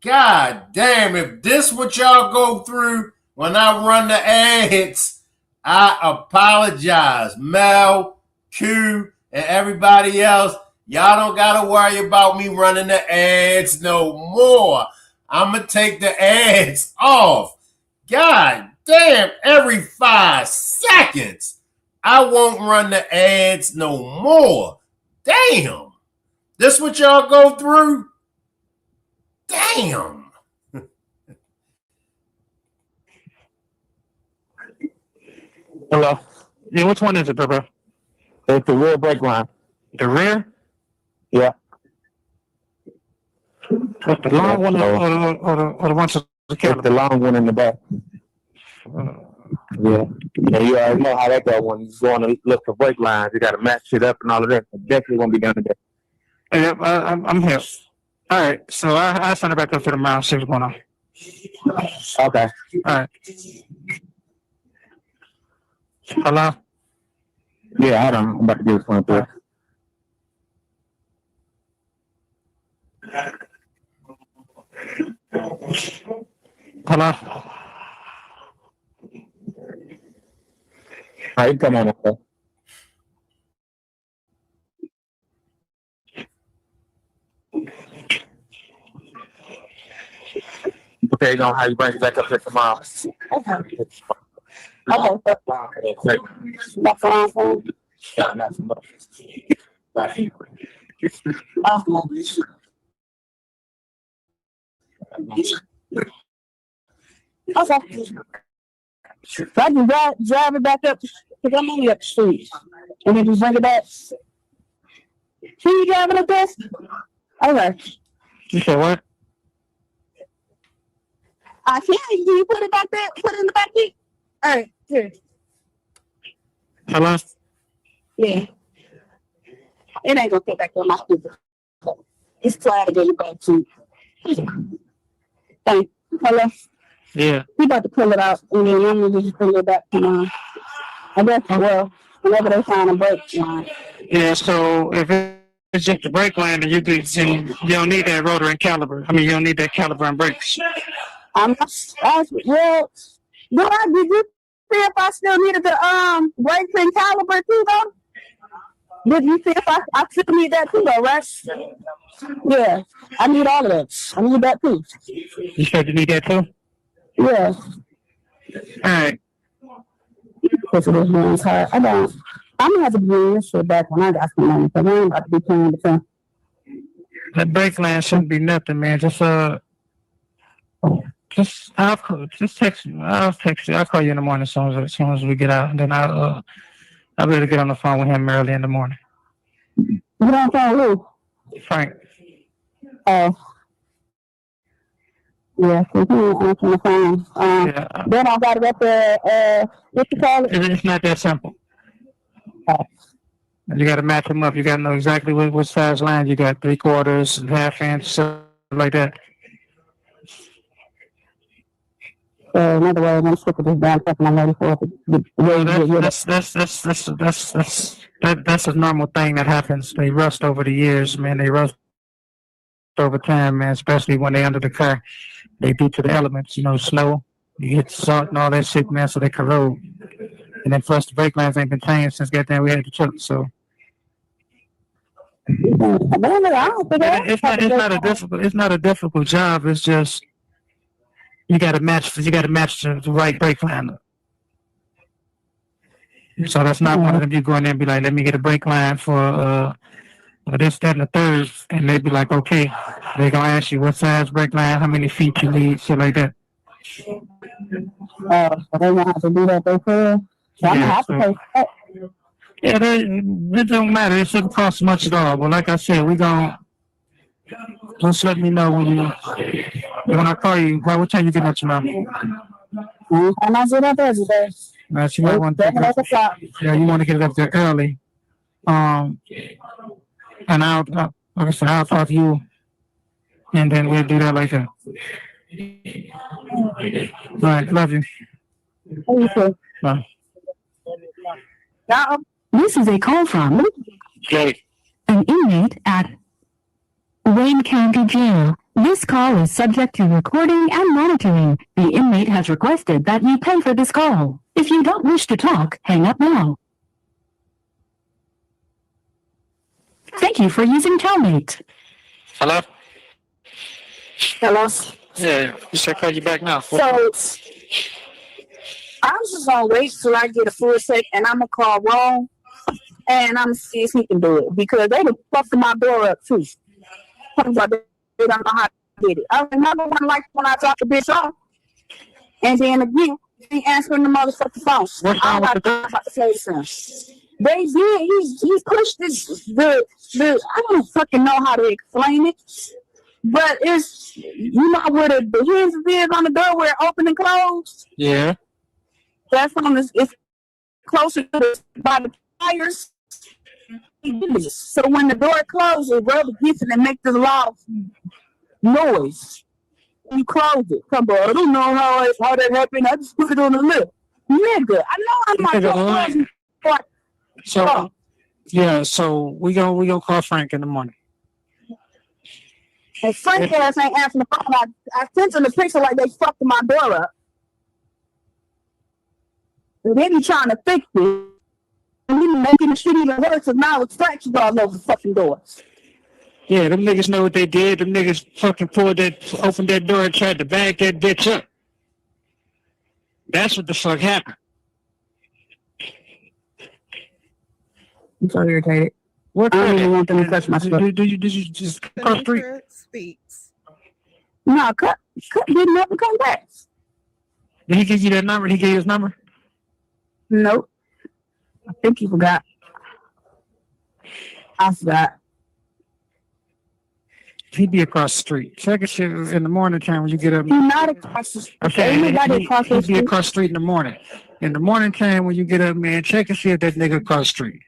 God damn, if this what y'all go through when I run the ads, I apologize. Mel, Q, and everybody else, y'all don't got to worry about me running the ads no more. I'm going to take the ads off. God damn, every 5 seconds. I won't run the ads no more. Damn. This what y'all go through? Damn. Hello? Yeah, which one is it, bro? It's the rear brake line. The rear? Yeah. But the long one or the one to the counter? It's the long one in the back. Yeah. Yeah, you already know how that goes when you're going to look for brake lines. You got to match it up and all of that. Definitely won't be done today. Yeah, I'm here. All right, so I'll send it back up to the mile, see what's going on. Okay. All right. Hello? Yeah, hold on. I'm about to give this one through. Hello? All right, come on. Okay. Okay, you know how you bring it back up here tomorrow. Okay. That's what I'm saying. Yeah, not so much. Okay. So I can drive it back up because I'm only up the street. And then just bring it back. See you driving up there? Okay. You said what? I can. Can you put it back there? Put it in the back seat? All right. Here. Hello? Yeah. It ain't gonna fit back on my stupid. It's flat again, you back seat. Hey, hello? Yeah. We about to pull it out and then I'm gonna just bring it back tomorrow. I guess, well, whenever they find a break line. Yeah, so if it's just a brake line, and you don't need that rotor and caliper. I mean, you don't need that caliper and brakes. I'm well. Do I did you see if I still needed the brakes and caliper too though? Did you see if I still need that too though, right? Yeah, I need all of that. I need that too. You said you need that too? Yeah. All right. Because of this man's heart. I'm gonna have to bring this shit back when I got some money, because I ain't about to be paying the thing. That brake line shouldn't be nothing, man. Just text you. I'll text you. I'll call you in the morning as soon as we get out, and then I'll be able to get on the phone with him early in the morning. You don't phone who? Frank. Oh. Yeah, so he ain't answering the phone. Then I got it up there, what you call it? It's not that simple. You got to match them up. You got to know exactly what size line you got, 3/4, half-inch, stuff like that. Another way, I'm sick of this damn fucking I'm ready for it. That's a normal thing that happens. They rust over the years, man. They rust over time, man, especially when they under the car. They due to the elements, snow, you hit salt and all that shit, man, so they corrode. And then plus the brake lines ain't been changed since goddamn we had the truck, so. It's not a difficult job. It's just you got to match the right brake line. So that's not one of them. You go in there and be like, let me get a brake line for this, that, and the third, and they be like, okay. They gonna ask you what size brake line, how many feet you need, shit like that. So they gonna have to do that they could. So I'm gonna have to pay for that. Yeah, it don't matter. It shouldn't cost much at all. But like I said, we gonna just let me know when I call you. What time you get up tomorrow? I'm not getting up every day. You might want to you want to get it up there early. And like I said, I'll talk to you, and then we'll do that later. All right, love you. Bye. This is a call from Okay. an inmate at Wayne County Jail. This call is subject to recording and monitoring. The inmate has requested that you pay for this call. If you don't wish to talk, hang up now. Thank you for using Telmate. Hello? Hello? Yeah, you should call you back now. So I was just gonna wait till I get a full set, and I'm gonna call Ron, and I'm gonna see if he can do it, because they done fucked my door up too. But they don't know how to get it. I remember one when I dropped the bitch off, and then again, he answering the motherfucking phone. I was about to say something. They did. He pushed this. I don't fucking know how to explain it, but it's where the hinges is on the door where it open and close. Yeah. That's on this. It's closer to by the tires. So when the door closes, rubber gets it and make this loud noise. You close it. Come on, I don't know how that happened. I just put it on the lip. Nigga, I know I'm not going to. So we gonna call Frank in the morning. And Frank ass ain't answering the phone. I sent him the picture like they fucked my door up. And they be trying to fix it. And we making the shit even worse, because now it's scratches all over the fucking doors. Yeah, them niggas know what they did. Them niggas fucking opened that door and tried to bag that bitch up. That's what the fuck happened. I'm so irritated. What I don't even want them to touch my stuff. Did you just cross the street? Speaks. No, cut didn't ever come back. Did he give you that number? Did he give you his number? Nope. I think he forgot. I forgot. He'd be across the street. Check his shit in the morning time when you get up. He's not across the street. Okay, He'd be across the street in the morning. In the morning time when you get up, man, check and see if that nigga across the street.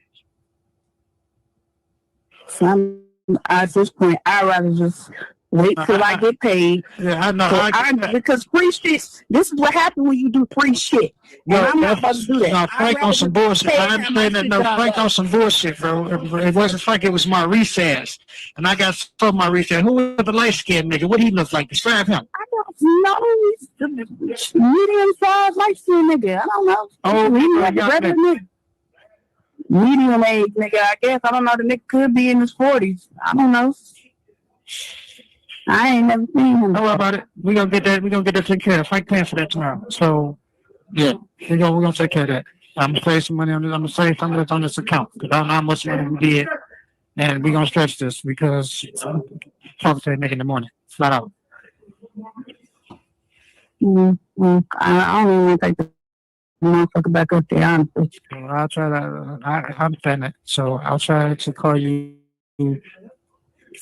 So at this point, I'd rather just Wait till I get paid. Yeah, I know. Because free shit, this is what happens when you do free shit. And I'm not about to do that. No, Frank on some bullshit. I understand that. No, Frank on some bullshit, bro. It wasn't Frank. It was my recess, and I got from my recess. Who was the light skinned nigga? What he look like? Describe him. I don't know. He's the medium-sized, light-skinned nigga. I don't know. Oh, he's like a regular nigga. Medium age nigga, I guess. I don't know. The nigga could be in his 40s. I don't know. I ain't never seen him. Don't worry about it. We're gonna get that taken care of. Frank paying for that tomorrow. So yeah, we're gonna take care of that. I'm gonna save some money on this. I'm gonna save some of this on this account because I don't know how much money we did, and we're gonna stretch this because talk to Nick in the morning, flat out. I don't even take the motherfucker back up there, honestly. I'll try that. I understand that. So I'll try to call you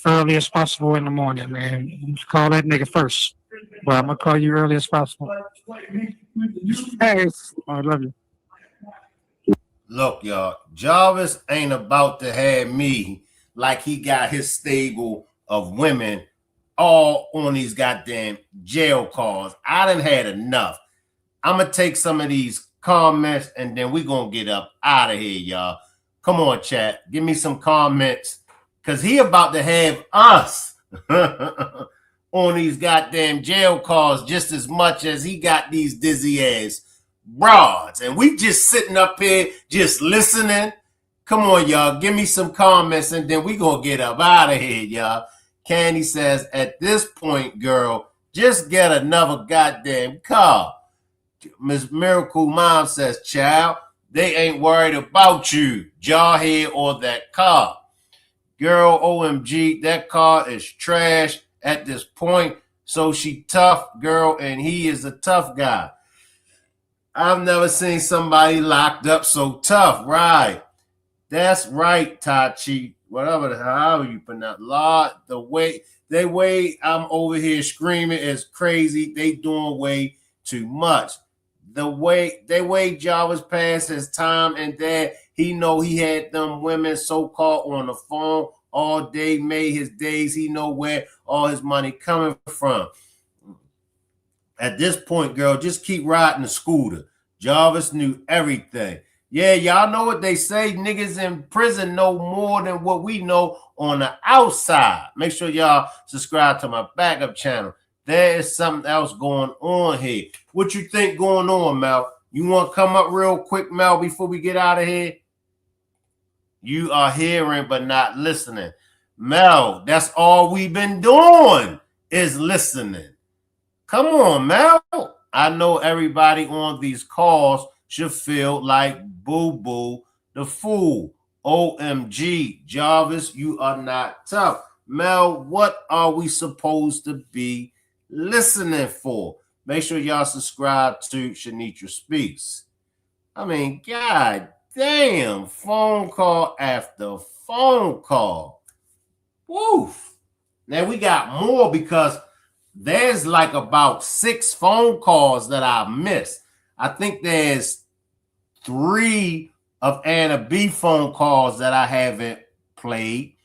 early as possible in the morning, man. Call that nigga first. But I'm gonna call you early as possible. Hey, I love you. Look, y'all, Jarvis ain't about to have me like he got his stable of women all on these goddamn jail calls. I done had enough. I'm gonna take some of these comments and then we gonna get up out of here, y'all. Come on, chat. Give me some comments. Because he about to have us on these goddamn jail calls just as much as he got these dizzy ass broads. And we just sitting up here just listening. Come on, y'all. Give me some comments and then we going to get up out of here, y'all. Candy says, at this point, girl, just get another goddamn car. Miss Miracle Mom says, child, they ain't worried about you, Jawhead, or that car. Girl, OMG, that car is trash at this point. So she tough, girl, and he is a tough guy. I've never seen somebody locked up so tough. Right. That's right, Tachi. Whatever the hell you pronounce. Lord, the way I'm over here screaming is crazy. They doing way too much. The way Jarvis passed his time and that he know he had them women so-called on the phone all day, made his days. He know where all his money coming from. At this point, girl, just keep riding the scooter. Jarvis knew everything. Yeah, y'all know what they say. Niggas in prison know more than what we know on the outside. Make sure y'all subscribe to my backup channel. There is something else going on here. What you think going on, Mel? You want to come up real quick, Mel, before we get out of here? You are hearing but not listening. Mel, that's all we've been doing is listening. Come on, Mel. I know everybody on these calls should feel like Boo-Boo the fool. OMG, Jarvis, you are not tough. Mel, what are we supposed to be listening for? Make sure y'all subscribe to Shanitra Speaks. I mean, God damn, phone call after phone call. Woof. Now we got more because there's like about 6 phone calls that I missed. I think there's 3 of Anna B phone calls that I haven't played.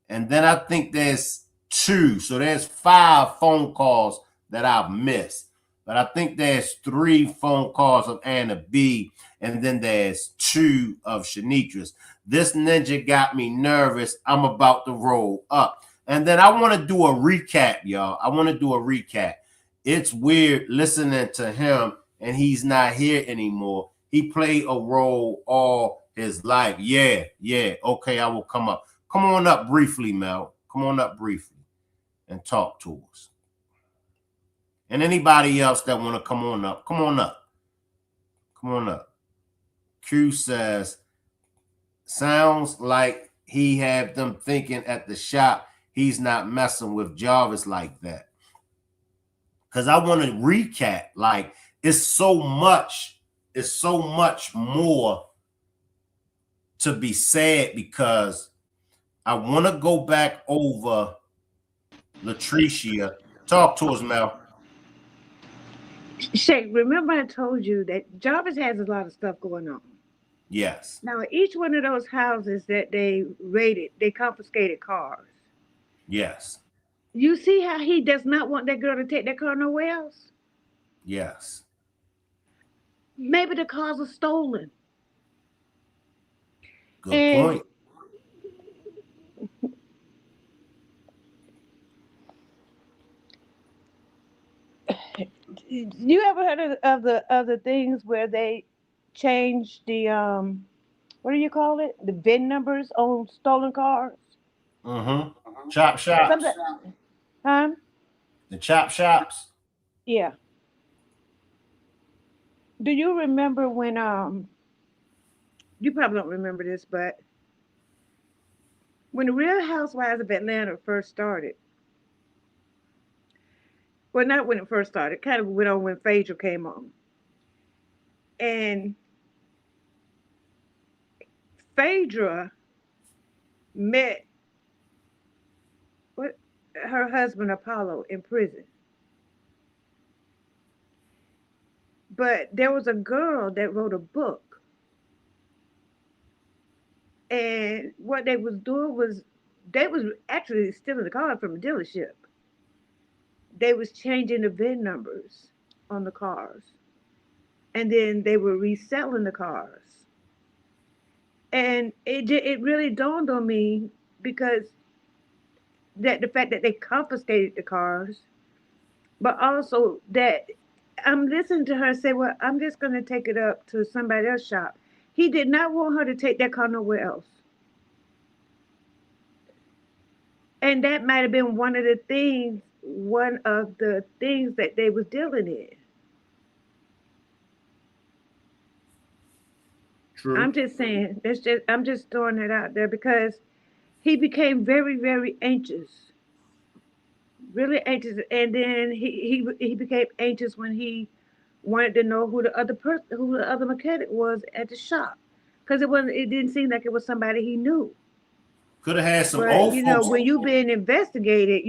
And then I think there's 2. So there's 5 phone calls that I've missed. But I think there's 3 phone calls of Anna B. And then there's 2 of Shanitra's. This ninja got me nervous. I'm about to roll up. And then I want to do a recap, y'all. I want to do a recap. It's weird listening to him and he's not here anymore. He played a role all his life. Yeah. Okay, I will come up. Come on up briefly, Mel. Come on up briefly and talk to us. And anybody else that want to come on up, come on up. Come on up. Q says, sounds like he had them thinking at the shop he's not messing with Jarvis like that. Because I want to recap. Like, it's so much more to be said because I want to go back over Latricia. Talk to us, Mel. Shay, remember I told you that Jarvis has a lot of stuff going on. Yes. Now, each one of those houses that they raided, they confiscated cars. Yes. You see how he does not want that girl to take that car nowhere else? Yes. Maybe the cars are stolen. Good And point. you ever heard of the things where they change the what do you call it? The VIN numbers on stolen cars? Mm-hmm. Chop Something, shops. huh? The chop shops. Yeah. Do you remember when you probably don't remember this, but when the Real Housewives of Atlanta first started, well, not when it first started, kind of went on when Phaedra came on, and Phaedra met what her husband Apollo in prison. But there was a girl that wrote a book, and what they was doing was they was actually stealing the car from a dealership. They was changing the VIN numbers on the cars, and then they were reselling the cars. And it really dawned on me because that the fact that they confiscated the cars, but also that I'm listening to her say, "Well, I'm just going to take it up to somebody else's shop." He did not want her to take that car nowhere else. And that might have been one of the things that they was dealing in. I'm True. just saying, I'm just throwing it out there because he became very, very anxious, really anxious, and then he became anxious when he wanted to know who the other mechanic was at the shop, because it didn't seem like it was somebody he knew. Could have had some But old folks. when you being investigated,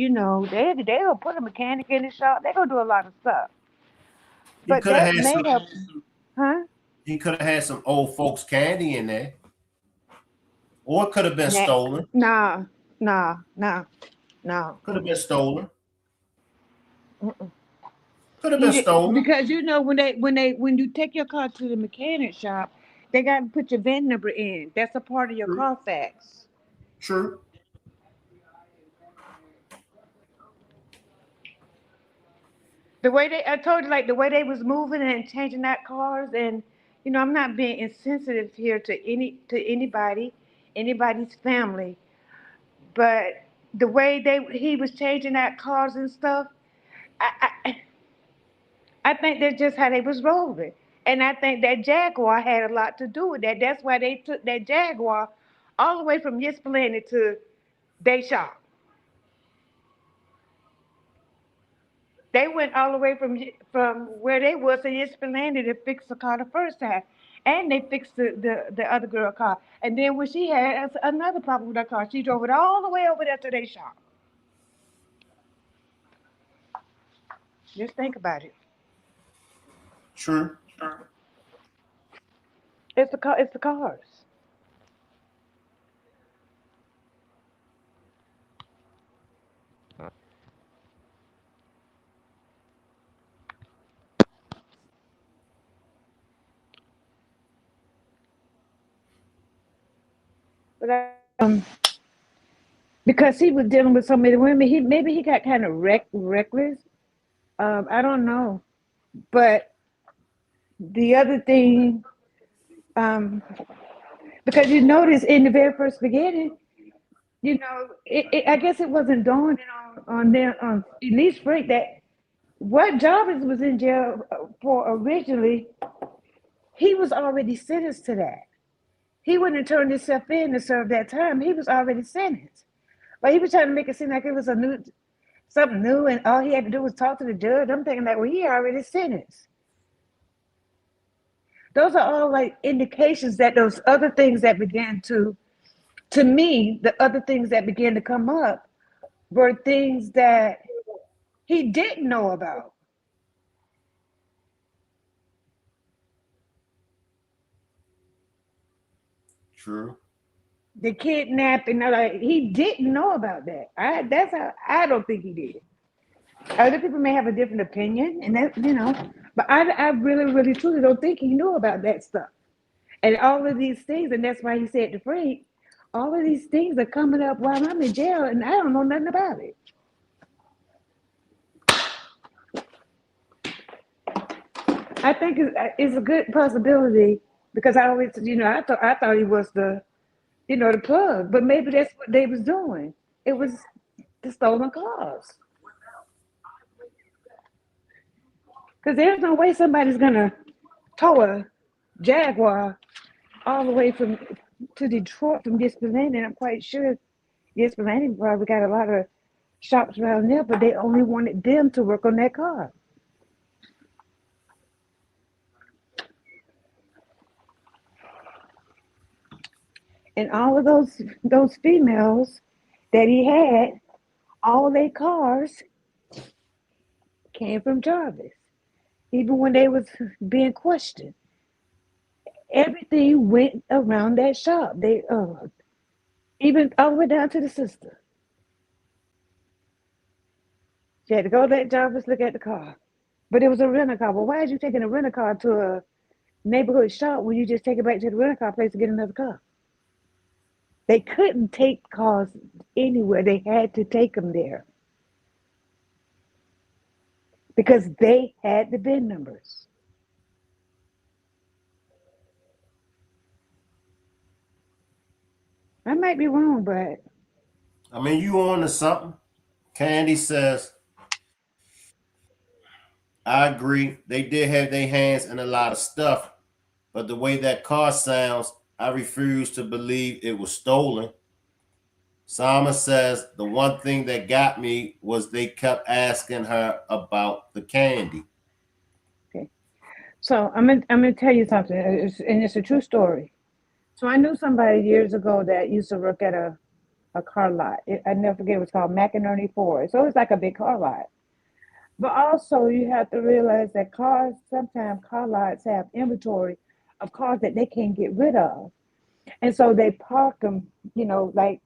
they'll put a mechanic in the shop. They're gonna do a lot of stuff. He But could have that had may some. have, huh? He could have had some old folks candy in there, or it could have been Nah, stolen. nah, nah, nah, no. Could have been stolen. Mm-mm. Could have been stolen. Because when you take your car to the mechanic shop, they got to put your VIN number in. That's a part of your True. Carfax. True. I told you, like the way they was moving and changing out cars, and I'm not being insensitive here to anybody's family, but the way he was changing out cars and stuff, I think that's just how they was rolling. And I think that Jaguar had a lot to do with that. That's why they took that Jaguar all the way from Ysplanted to they shop. They went all the way from where they was in Ysplanted to fix the car the first time. And they fixed the other girl car. And then when she had another problem with her car, she drove it all the way over there to their shop. Just think about it. True. It's the cars. But because he was dealing with so many women, maybe he got kind of reckless. I don't know, but the other thing, um, because you notice in the very first beginning, I guess it wasn't dawning on them, on at least Frank, that what Jarvis was in jail for originally, he was already sentenced to that. He wouldn't have turned himself in to serve that time. He was already sentenced, but he was trying to make it seem like it was something new, and all he had to do was talk to the judge. I'm thinking like, well, he already sentenced. Those are all like indications that those other things that began to me, the other things that began to come up were things that he didn't know about. True. the kidnapping. Like, he didn't know about that. That's how I don't think he did. Other people may have a different opinion, and that but I really, really, truly don't think he knew about that stuff. And all of these things, and that's why he said to Frank, all of these things are coming up while I'm in jail, and I don't know nothing about it. I think it's a good possibility because I always, I thought he was the plug, but maybe that's what they was doing. It was the stolen cars. Because there's no way somebody's gonna tow a Jaguar all the way to Detroit from Ypsilanti, and I'm quite sure Ypsilanti probably got a lot of shops around there, but they only wanted them to work on that car. And all of those females that he had, all their cars came from Jarvis. Even when they was being questioned, everything went around that shop. They even all the way down to the sister. She had to go let Jarvis look at the car. But it was a rental car. Well, why is you taking a rental car to a neighborhood shop when you just take it back to the rental car place to get another car? They couldn't take cars anywhere. They had to take them there because they had the VIN numbers. I might be wrong, but I mean, you on to something. Candy says, I agree. They did have their hands in a lot of stuff, but the way that car sounds, I refuse to believe it was stolen. Sama says, the one thing that got me was they kept asking her about the candy. okay. So I'm gonna tell you something, and it's a true story. So I knew somebody years ago that used to work at a car lot. I never forget, it was called McInerney Ford. So it's like a big car lot. But also you have to realize that sometimes car lots have inventory of cars that they can't get rid of. And so they park them, like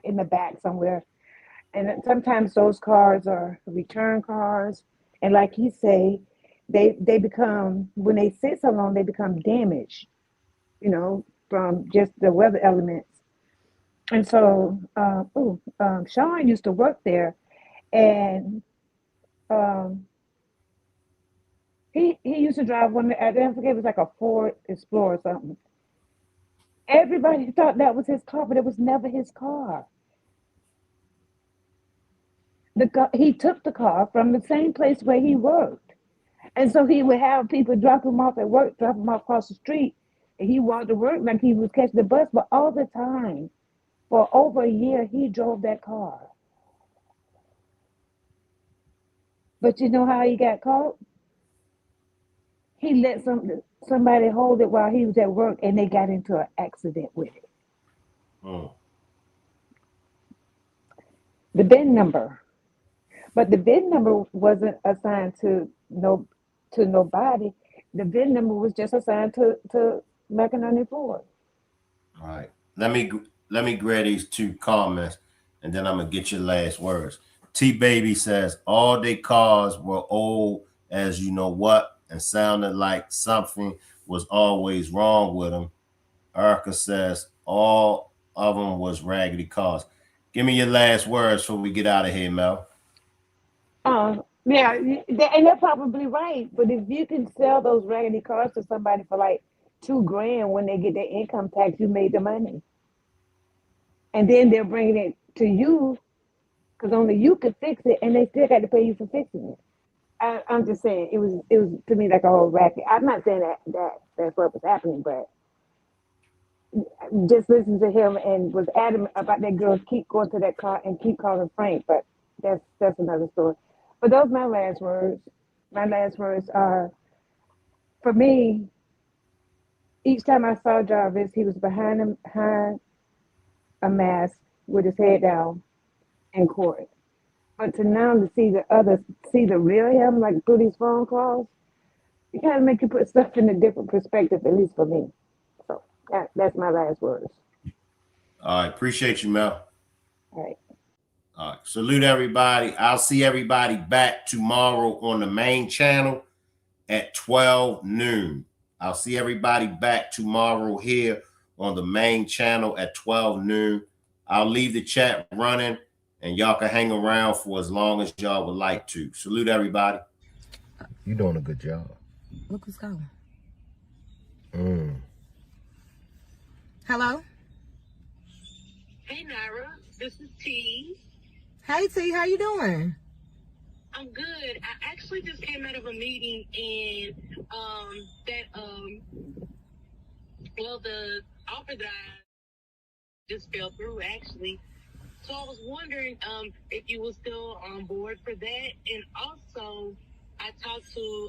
in the back somewhere. And then sometimes those cars are return cars. And like you say, they become, when they sit so long, they become damaged, from just the weather elements. And so, Sean used to work there, and um, he used to drive one. I don't forget, it was like a Ford Explorer or something. Everybody thought that was his car, but it was never his car. He took the car from the same place where he worked, and so he would have people drop him off at work, drop him off across the street, and he walked to work like he was catching the bus. But all the time, for over a year, he drove that car. But you know how he got caught? He let somebody hold it while he was at work, and they got into an accident with it. Mm. The VIN number, but the VIN number wasn't assigned to nobody. The VIN number was just assigned to McInerney Ford. All right. Let me grab these two comments, and then I'm gonna get your last words. T Baby says all their cars were old as you know what, and sounded like something was always wrong with them. Erica says all of them was raggedy cars. Give me your last words before we get out of here, Mel. Yeah, and they're probably right. But if you can sell those raggedy cars to somebody for like $2,000 when they get their income tax, you made the money. And then they're bringing it to you because only you could fix it, and they still got to pay you for fixing it. I'm just saying it was to me like a whole racket. I'm not saying that's what was happening, but just listen to him and was adamant about that girl keep going to that car and keep calling Frank. But that's another story. But those are my last words. My last words are, for me, each time I saw Jarvis, he was behind a mask with his head down in court. But to now to see the real him, like through these phone calls, it kind of make you put stuff in a different perspective, at least for me. So that's my last words. All right. Appreciate you, Mel. All right. All right. Salute everybody. I'll see everybody back tomorrow on the main channel at 12 noon. I'll see everybody back tomorrow here on the main channel at 12 noon. I'll leave the chat running and y'all can hang around for as long as y'all would like to. Salute everybody. You're doing a good job. Look who's calling. Hello? Hey, Naira. This is T. Hey, T. How you doing? I'm good. I actually just came out of a meeting and the offer that I just fell through actually. So I was wondering if you were still on board for that. And also, I talked to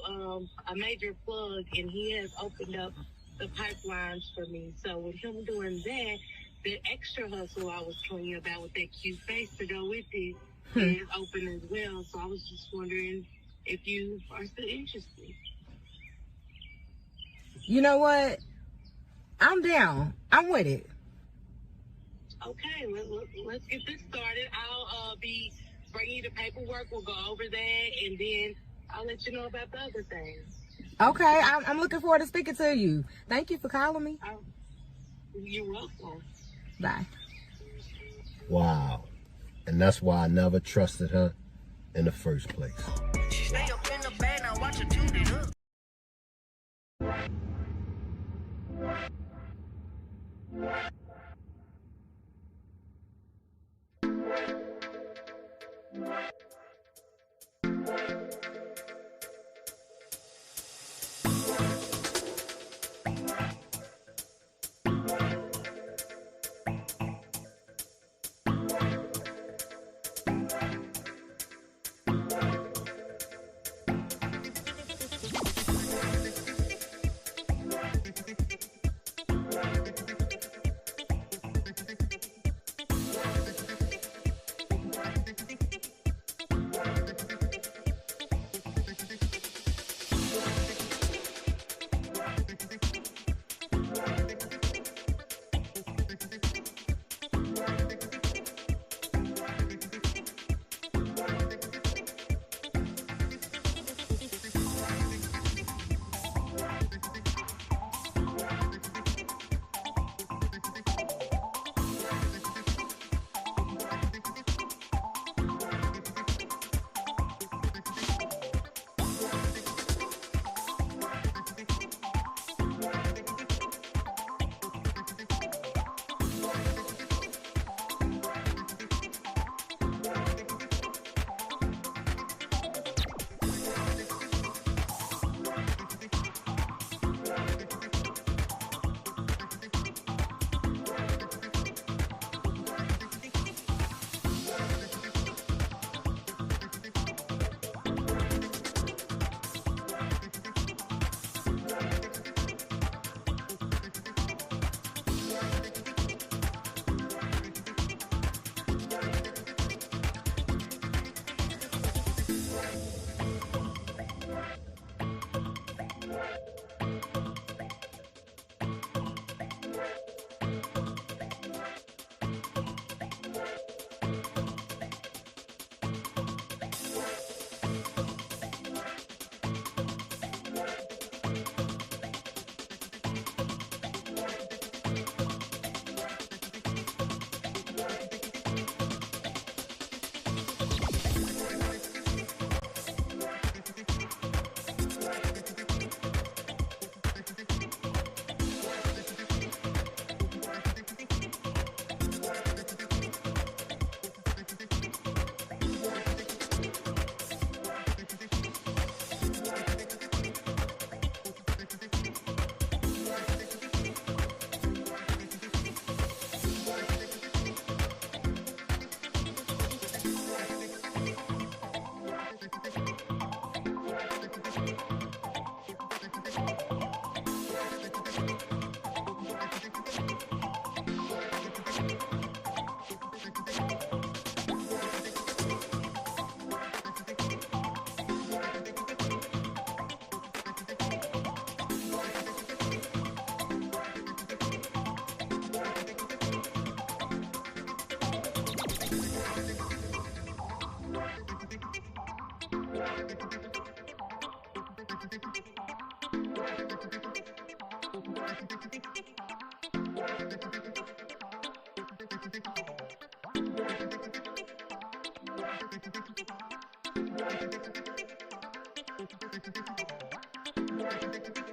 a major plug and he has opened up the pipelines for me. So with him doing that, the extra hustle I was telling you about with that cute face to go with it is open as well. So I was just wondering if you are still interested. You know what? I'm down. I'm with it. Okay, let's get this started. I'll be bringing you the paperwork. We'll go over that, and then I'll let you know about the other things. Okay, I'm looking forward to speaking to you. Thank you for calling me. You're welcome. Bye. Wow. And that's why I never trusted her in the first place. She stay up in the bed, now watch her tune it up. Thank you.